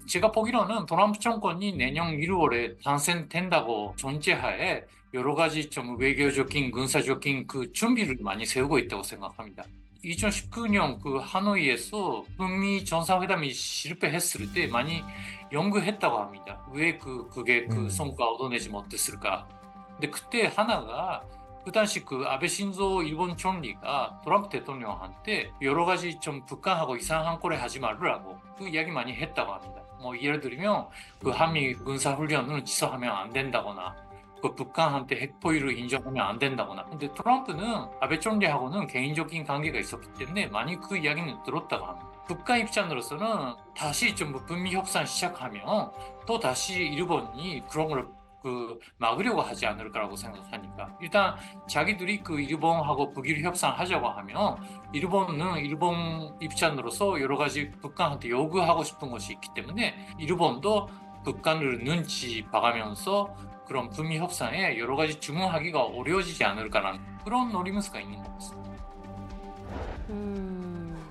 제가 보기로는 트럼프 정권이 내년 1월에 당선된다고 전제하에 여러 가지 좀 외교적인, 군사적인 그 준비를 많이 세우고 있다고 생각합니다. 2019년 그 하노이에서 북미 정상회담이 실패했을 때 많이 연구했다고 합니다. 왜 그게 그 성과 얻어내지 못했을까? 근데 그때 하나가 그 당시 그 아베 신조 일본 총리가 트럼프 대통령한테 여러 가지 좀 북한하고 이상한 꼴에 하지 말으라고 그 이야기 많이 했다고 합니다. 뭐 예를 들면 그 한미 군사훈련을 취소하면 안 된다거나 그 북한한테 핵포위를 인정하면 안 된다거나. 근데 트럼프는 아베 총리하고는 개인적인 관계가 있었기 때문에 많이 그 이야기는 들었다고 합니다. 북한 입장으로서는 다시 좀 북미 협상 시작하면 또 다시 일본이 그런 걸 그 막으려고 하지 않을 거라고 생각하니까 일단 자기들이 그 일본하고 북일 협상하자고 하면 일본은 일본 입장으로서 여러 가지 북한한테 요구하고 싶은 것이 있기 때문에 일본도 북한을 눈치 봐가면서 그런 북미 협상에 여러 가지 주문하기가 어려워지지 않을까라는 그런 노리면서가 있는 것 같습니다.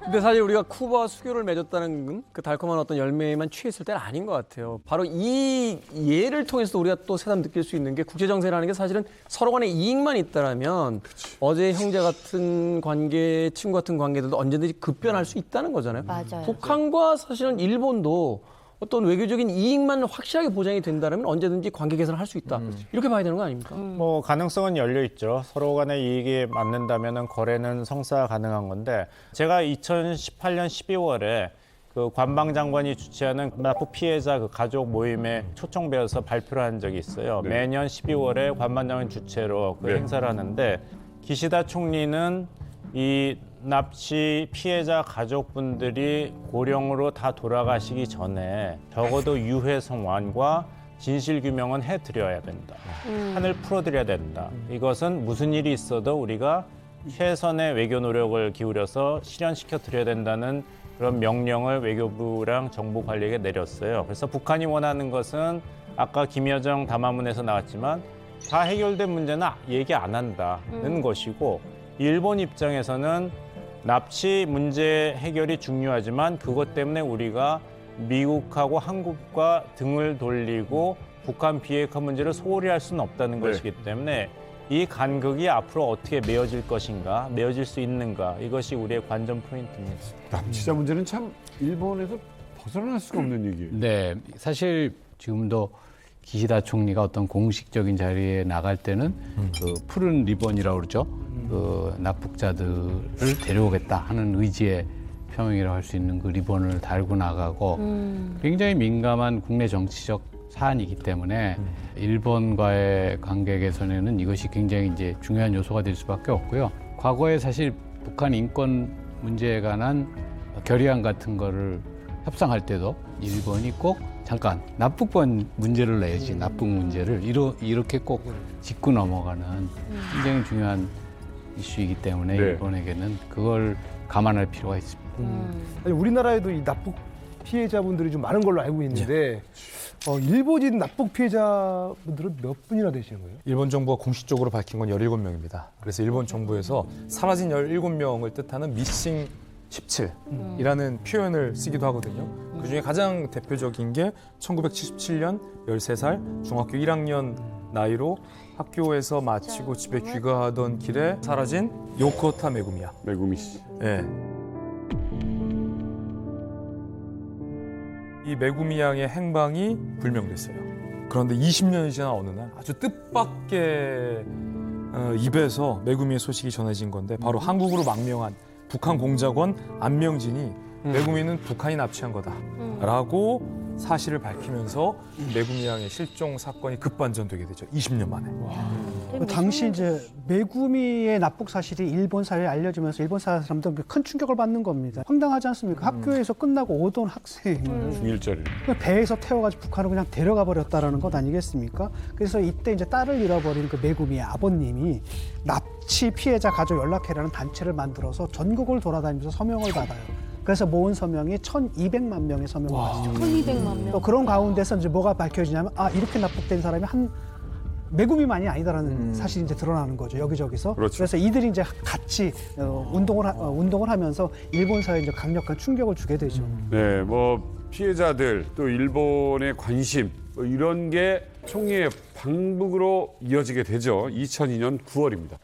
근데 사실 우리가 쿠바와 수교를 맺었다는 그 달콤한 어떤 열매만 취했을 때는 아닌 것 같아요. 바로 이 예를 통해서 우리가 또 새삼 느낄 수 있는 게 국제정세라는 게 사실은 서로 간에 이익만 있다라면 어제 형제 같은 관계, 친구 같은 관계들도 언제든지 급변할 수 있다는 거잖아요. 맞아요. 북한과 사실은 일본도 어떤 외교적인 이익만 확실하게 보장이 된다면 언제든지 관계 개선을 할 수 있다. 이렇게 봐야 되는 거 아닙니까? 뭐 가능성은 열려 있죠. 서로 간의 이익이 맞는다면 거래는 성사 가능한 건데 제가 2018년 12월에 그 관방장관이 주최하는 납부 피해자 그 가족 모임에 초청되어서 발표를 한 적이 있어요. 네. 매년 12월에 관방장관 주최로 그 네. 행사를 하는데 기시다 총리는 이 납치 피해자 가족분들이 고령으로 다 돌아가시기 전에 적어도 유해 송환과 진실 규명은 해드려야 된다. 한을 풀어드려야 된다. 이것은 무슨 일이 있어도 우리가 최선의 외교 노력을 기울여서 실현시켜 드려야 된다는 그런 명령을 외교부랑 정부 관리에게 내렸어요. 그래서 북한이 원하는 것은 아까 김여정 담화문에서 나왔지만 다 해결된 문제는 얘기 안 한다는 것이고 일본 입장에서는 납치 문제 해결이 중요하지만 그것 때문에 우리가 미국하고 한국과 등을 돌리고 북한 비핵화 문제를 소홀히 할 수는 없다는 것이기 때문에 이 간극이 앞으로 어떻게 메어질 것인가, 메어질 수 있는가 이것이 우리의 관전 포인트입니다. 납치자 문제는 참 일본에서 벗어날 수가 없는 얘기예요. 네, 사실 지금도 기시다 총리가 어떤 공식적인 자리에 나갈 때는 그 푸른 리본이라고 그러죠. 그 납북자들을 데려오겠다 하는 의지의 표명이라고 할 수 있는 그 리본을 달고 나가고 굉장히 민감한 국내 정치적 사안이기 때문에 일본과의 관계 개선에는 이것이 굉장히 이제 중요한 요소가 될 수밖에 없고요. 과거에 사실 북한 인권 문제에 관한 결의안 같은 거를 협상할 때도 일본이 꼭 잠깐 납북권 문제를 내야지 납북 문제를 이렇게 꼭 짚고 넘어가는 굉장히 중요한 이슈이기 때문에 네. 일본에게는 그걸 감안할 필요가 있습니다. 아니, 우리나라에도 이 납북 피해자분들이 좀 많은 걸로 알고 있는데 일본인 납북 피해자분들은 몇 분이나 되시는 거예요? 일본 정부가 공식적으로 밝힌 건 17명입니다. 그래서 일본 정부에서 사라진 17명을 뜻하는 미싱 17이라는 표현을 쓰기도 하거든요. 그중에 가장 대표적인 게 1977년 13살 중학교 1학년 나이로 학교에서 마치고 집에 귀가하던 길에 사라진 요코타 메구미야. 메구미 씨. 네. 이 메구미 양의 행방이 불명됐어요. 그런데 20년이 지난 어느 날 아주 뜻밖의 입에서 메구미의 소식이 전해진 건데 바로 한국으로 망명한 북한 공작원 안명진이 메구미는 북한이 납치한 거다라고 사실을 밝히면서 메구미 양의 실종 사건이 급반전되게 되죠. 20년 만에. 그 당시 이제 메구미의 납북 사실이 일본 사회에 알려지면서 일본 사람들은 큰 충격을 받는 겁니다. 황당하지 않습니까? 학교에서 끝나고 오던 학생을 중일자를 배에서 태워가지고 북한으로 그냥 데려가 버렸다라는 것 아니겠습니까? 그래서 이때 이제 딸을 잃어버린 그 메구미의 아버님이 납치 피해자 가족 연락회라는 단체를 만들어서 전국을 돌아다니면서 서명을 받아요. 그래서 모은 서명이 1,200만 명의 서명을 받죠. 1,200만 명. 또 그런 가운데서 이제 뭐가 밝혀지냐면 이렇게 납북된 사람이 한 메구미만이 아니다라는 사실이 이제 드러나는 거죠. 여기저기서. 그렇죠. 그래서 이들이 이제 같이 운동을 하면서 일본 사회에 이제 강력한 충격을 주게 되죠. 네, 뭐 피해자들 또 일본의 관심 뭐 이런 게 총리의 방북으로 이어지게 되죠. 2002년 9월입니다.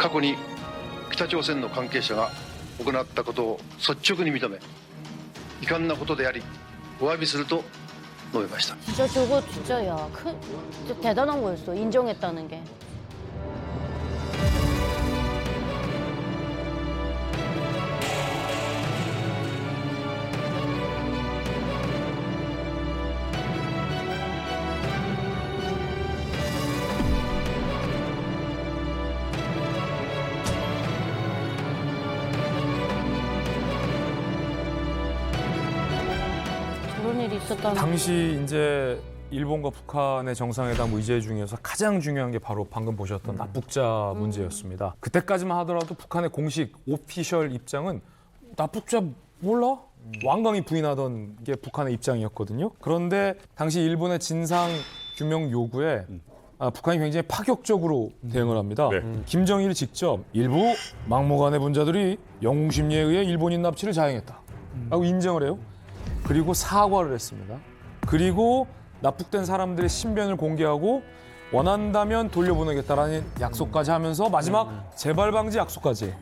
過去に北朝鮮の関係者が行ったことを率直に認め遺憾なことでありお詫びすると述べました。 진짜 저거 진짜 진짜 대단한 거였어. 인정했다는 게. 그런 일이 있었다는. 당시 이제 일본과 북한의 정상회담 의제 중에서 가장 중요한 게 바로 방금 보셨던 납북자 문제였습니다. 그때까지만 하더라도 북한의 공식 오피셜 입장은 납북자 몰라? 완강히 부인하던 게 북한의 입장이었거든요. 그런데 당시 일본의 진상 규명 요구에 북한이 굉장히 파격적으로 대응을 합니다. 김정일이 직접 일부 막무가내 분자들이 영웅심리에 의해 일본인 납치를 자행했다라고 인정을 해요. 그리고 사과를 했습니다. 그리고 납북된 사람들의 신변을 공개하고 원한다면 돌려보내겠다라는 약속까지 하면서 마지막 재발 방지 약속까지.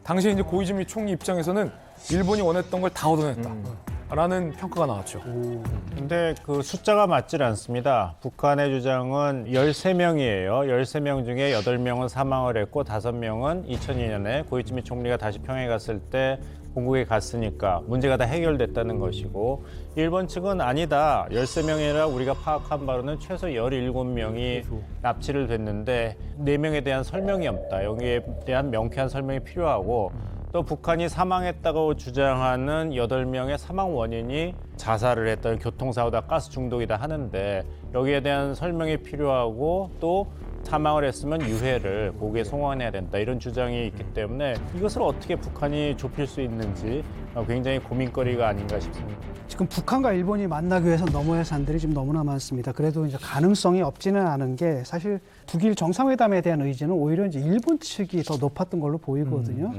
당시에 이제 고이즈미 총리 입장에서는 일본이 원했던 걸 다 얻어냈다라는 평가가 나왔죠. 근데 그 숫자가 맞질 않습니다. 북한의 주장은 13명이에요. 13명 중에 8명은 사망을 했고 5명은 2002년에 고이즈미 총리가 다시 평양에 갔을 때 본국에 갔으니까 문제가 다 해결됐다는 것이고, 일본 측은 아니다. 13명이라 우리가 파악한 바로는 최소 17명이 납치를 됐는데 4명에 대한 설명이 없다. 여기에 대한 명쾌한 설명이 필요하고, 또 북한이 사망했다고 주장하는 8명의 사망 원인이 자살을 했던 교통사고다 가스 중독이다 하는데 여기에 대한 설명이 필요하고, 또 사망을 했으면 유해를 고국에 송환해야 된다 이런 주장이 있기 때문에 이것을 어떻게 북한이 좁힐 수 있는지 굉장히 고민거리가 아닌가 싶습니다. 지금 북한과 일본이 만나기 위해서 넘어야 할 산들이 지금 너무나 많습니다. 그래도 이제 가능성이 없지는 않은 게 사실 북일 정상회담에 대한 의지는 오히려 이제 일본 측이 더 높았던 걸로 보이거든요.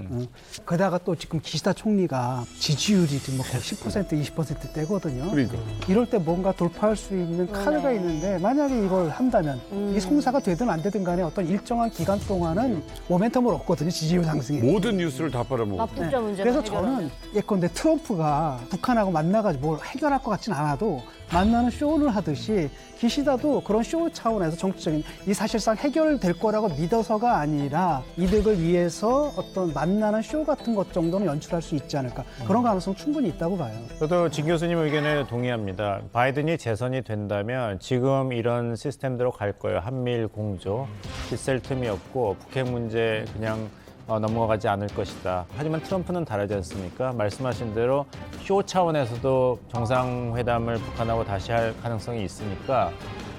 게다가 또 지금 기시다 총리가 지지율이 지금 뭐 10%, 20%대거든요. 그러니까. 이럴 때 뭔가 돌파할 수 있는 카드가 있는데 만약에 이걸 한다면 이 성사가 되든 안 되든 간에 어떤 일정한 기간 동안은 모멘텀을 얻거든요. 지지율 상승에. 모든 뉴스를 다 빨아먹고. 북자 문제만 그래서 해결하면. 저는 예컨대 트럼프가 북한하고 만나가지고 뭘 해결할 것 같진 않아도 만나는 쇼를 하듯이 기시다도 그런 쇼 차원에서 정치적인 이 사실상 해결될 거라고 믿어서가 아니라 이득을 위해서 어떤 만나는 쇼 같은 것 정도는 연출할 수 있지 않을까 그런 가능성 충분히 있다고 봐요. 저도 진 교수님 의견에 동의합니다. 바이든이 재선이 된다면 지금 이런 시스템대로 갈 거예요. 한미일 공조, 있을 틈이 없고 북핵 문제 그냥 넘어가지 않을 것이다. 하지만 트럼프는 다르지 않습니까? 말씀하신 대로 쇼 차원에서도 정상회담을 북한하고 다시 할 가능성이 있으니까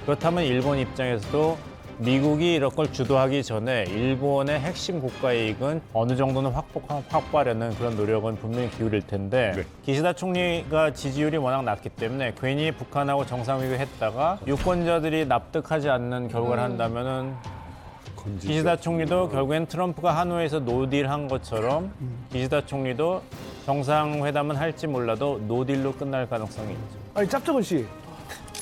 그렇다면 일본 입장에서도 미국이 이런 걸 주도하기 전에 일본의 핵심 국가 이익은 어느 정도는 확보하려는 그런 노력은 분명히 기울일 텐데 기시다 총리가 지지율이 워낙 낮기 때문에 괜히 북한하고 정상회담을 했다가 유권자들이 납득하지 않는 결과를 한다면은 기시다 총리도 결국엔 트럼프가 하노이에서 노딜한 것처럼 기시다 총리도 정상회담은 할지 몰라도 노딜로 끝날 가능성이 있죠. 아니 짭정은 씨,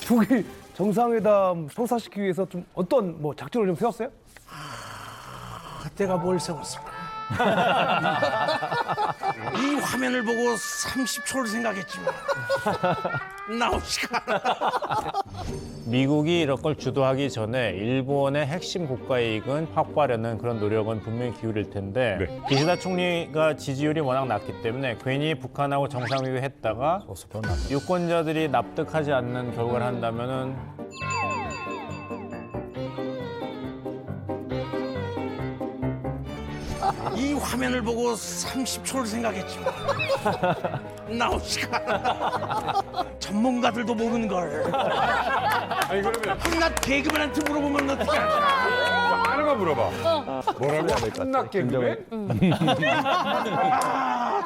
북일 정상회담 성사시키기 위해서 좀 어떤 뭐 작전을 좀 세웠어요? 내가 뭘 세웠을까? 이 화면을 보고 30초를 생각했지만 나오지가 않아. 미국이 이런 걸 주도하기 전에 일본의 핵심 국가 이익은 확보하려는 그런 노력은 분명히 기울일 텐데 기시다 총리가 지지율이 워낙 낮기 때문에 괜히 북한하고 정상회담을 했다가 유권자들이 납득하지 않는 결과를 한다면은 이 화면을 보고 30초를 생각했지만 나오지가 않아. 전문가들도 모르는 걸. 아니 그러면 한낱 개그맨한테 물어보면 어떻게 알아? 하나만 물어봐. 뭐라고? 한낱 개그맨?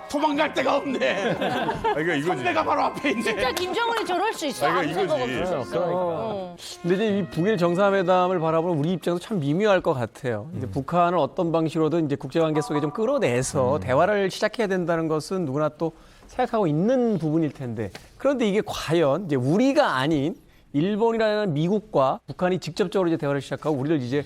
도망갈 데가 없네. 그러니까 이거지. 선배가 바로 앞에 있네. 진짜 김정은이 저럴 수 있어. 그러니까 아무 생각 이거지. 없을 수 있어. 근데 이제 이 북일 정상회담을 바라보는 우리 입장도 참 미묘할 것 같아요. 이제 북한을 어떤 방식으로든 이제 국제관계 속에 좀 끌어내서 대화를 시작해야 된다는 것은 누구나 또 생각하고 있는 부분일 텐데 그런데 이게 과연 이제 우리가 아닌 일본이라는 미국과 북한이 직접적으로 이제 대화를 시작하고 우리를 이제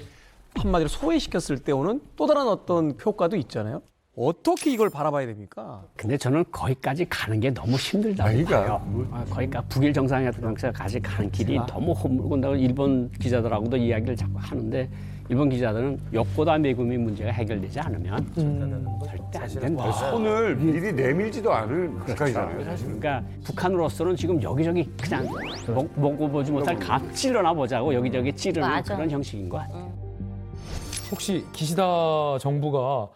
한마디로 소외시켰을 때 오는 또 다른 어떤 효과도 있잖아요. 어떻게 이걸 바라봐야 됩니까? 근데 저는 거기까지 가는 게 너무 힘들다고 봐요. 거기까지 북일 정상회담까지 가는 길이 너무 험물고 일본 기자들하고도 이야기를 자꾸 하는데 일본 기자들은 욕보다 매금이 문제가 해결되지 않으면 절대 안 된다. 손을 미리 내밀지도 않을 북한이잖아요. 사실은. 그러니까 북한으로서는 지금 여기저기 그냥 먹어보지 못할 감 찔러나 보자고 여기저기 찌르는 맞아. 그런 형식인 것 같아요. 혹시 기시다 정부가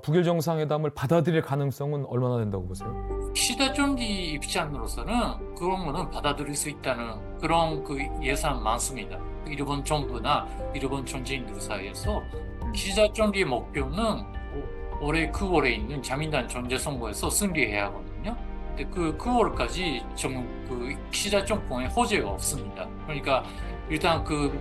북일 정상회담을 받아들일 가능성은 얼마나 된다고 보세요? 기시다 총리 입장으로서는 그런 거는 받아들일 수 있다는 그런 그 예상 많습니다. 일본 정부나 일본 전쟁들 사이에서 기시다 총리의 목표는 올해 9월에 있는 자민당 전제선거에서 승리해야 하거든요. 근데 그 9월까지 그 기시다 정권의 호재가 없습니다. 그러니까 일단 그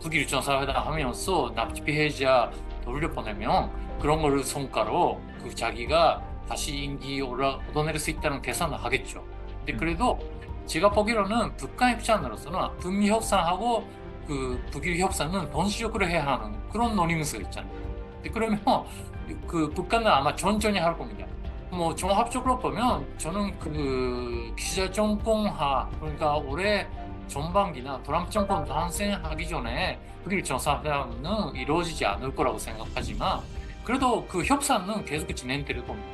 북일 정상회담 하면서 납치 피해자 돌려보내면 그런 거를 성과로 그 자기가 다시 임기 얻어낼 수 있다는 계산을 하겠죠. 근데 그래도 제가 보기로는 북한 입장으로서는 북미 협상하고 그 북일 협상은 동시적으로 해야 하는 그런 논의문서 있잖아요. 근데 그러면 그 북한은 아마 천천히 할 겁니다. 뭐 종합적으로 보면 저는 그 기시다 정권하 그러니까 올해 전반기나 트럼프 정권 탄생하기 전에 북일 정상회담은 이루어지지 않을 거라고 생각하지만 그래도 그 협상은 계속 진행될 겁니다.